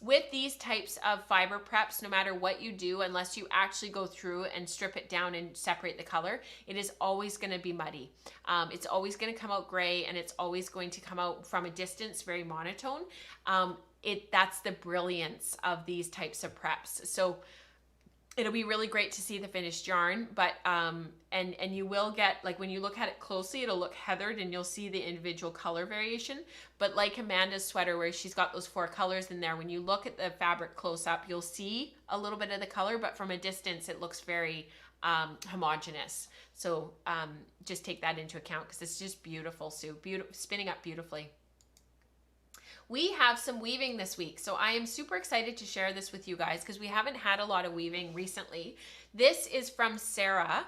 With these types of fiber preps, no matter what you do, unless you actually go through and strip it down and separate the color, it is always going to be muddy. It's always going to come out gray, and it's always going to come out from a distance very monotone. That's the brilliance of these types of preps. So it'll be really great to see the finished yarn, but and you will get, like, when you look at it closely, it'll look heathered and you'll see the individual color variation. But like Amanda's sweater, where she's got those 4 colors in there, when you look at the fabric close up, you'll see a little bit of the color, but from a distance it looks very homogeneous. So just take that into account, because it's just beautiful, Sue. Spinning up beautifully. We have some weaving this week, so I am super excited to share this with you guys because we haven't had a lot of weaving recently. This is from Sarah.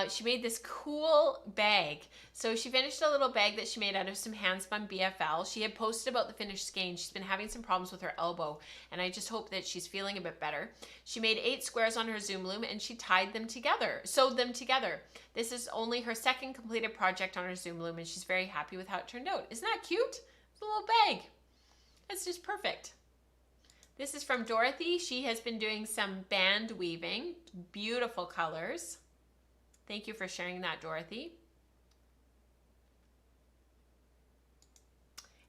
She made this cool bag. So she finished a little bag that she made out of some hand-spun BFL. She had posted about the finished skein. She's been having some problems with her elbow, and I just hope that she's feeling a bit better. She made 8 squares on her Zoom loom, and she tied them together, sewed them together. This is only her second completed project on her Zoom loom, and she's very happy with how it turned out. Isn't that cute? It's a little bag. It's just perfect. This is from Dorothy. She has been doing some band weaving. Beautiful colors. Thank you for sharing that, Dorothy.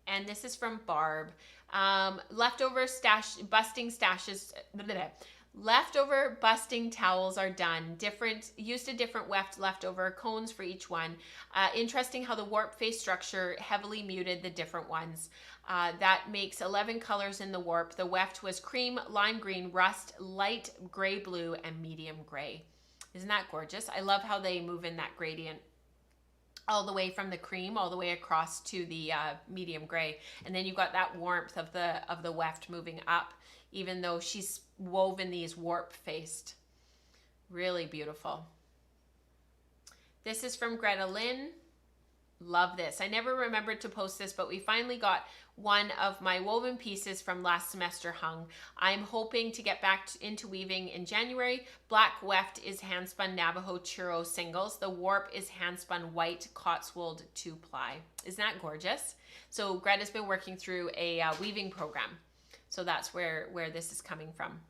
And this is from Barb. Leftover busting towels are done. Used a different weft leftover, cones for each one. Interesting how the warp face structure heavily muted the different ones. That makes 11 colors in the warp. The weft was cream, lime green, rust, light gray blue, and medium gray. Isn't that gorgeous? I love how they move in that gradient all the way from the cream all the way across to the medium gray. And then you've got that warmth of the weft moving up, even though she's woven these warp faced. Really beautiful. This is from Greta Lynn. Love this. I never remembered to post this, but we finally got one of my woven pieces from last semester hung. I'm hoping to get back into weaving in January. Black weft is handspun Navajo churro singles. The warp is handspun white Cotswold 2-ply. Isn't that gorgeous? So Greta's been working through a weaving program. So that's where this is coming from.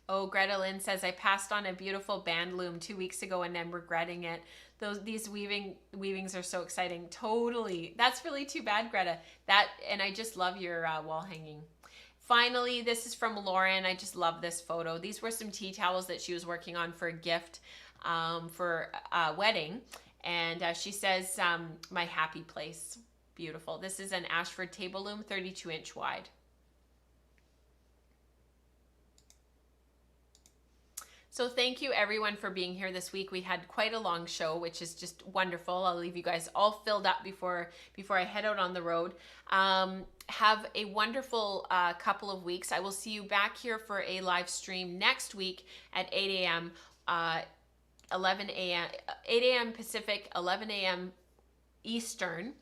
Oh, Greta Lynn says, I passed on a beautiful band loom 2 weeks ago and I'm regretting it. These weavings are so exciting. Totally. That's really too bad, Greta. And I just love your wall hanging. Finally, this is from Lauren. I just love this photo. These were some tea towels that she was working on for a gift for a wedding. And she says, my happy place. Beautiful. This is an Ashford table loom, 32-inch wide. So thank you everyone for being here this week. We had quite a long show, which is just wonderful. I'll leave you guys all filled up before I head out on the road. Have a wonderful couple of weeks. I will see you back here for a live stream next week at 8 a.m. 11 a.m. 8 a.m. Pacific, 11 a.m. Eastern.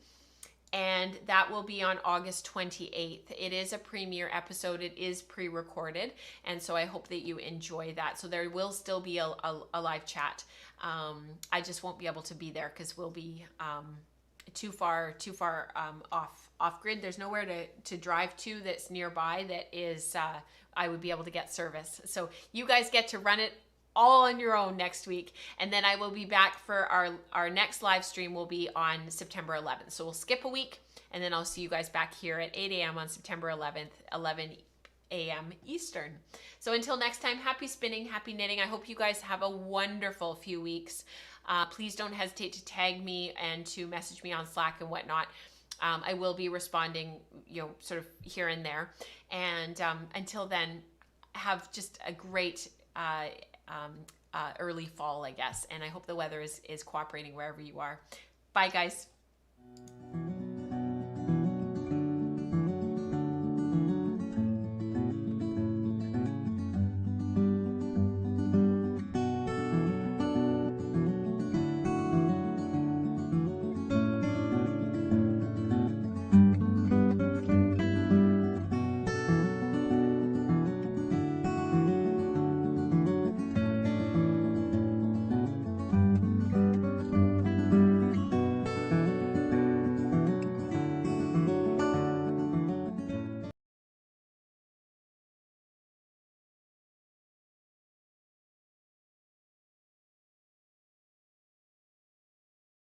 And that will be on August 28th. It is a premiere episode. It is pre-recorded. And so I hope that you enjoy that. So there will still be a live chat. I just won't be able to be there because we'll be too far off grid. There's nowhere to drive to that's nearby that is I would be able to get service. So you guys get to run it all on your own next week. And then I will be back for our next live stream will be on September 11th. So we'll skip a week and then I'll see you guys back here at 8 a.m. on September 11th, 11 a.m. Eastern. So until next time, happy spinning, happy knitting. I hope you guys have a wonderful few weeks. Please don't hesitate to tag me and to message me on Slack and whatnot. I will be responding, sort of here and there. And until then, have just a great early fall, I guess. And I hope the weather is cooperating wherever you are. Bye, guys.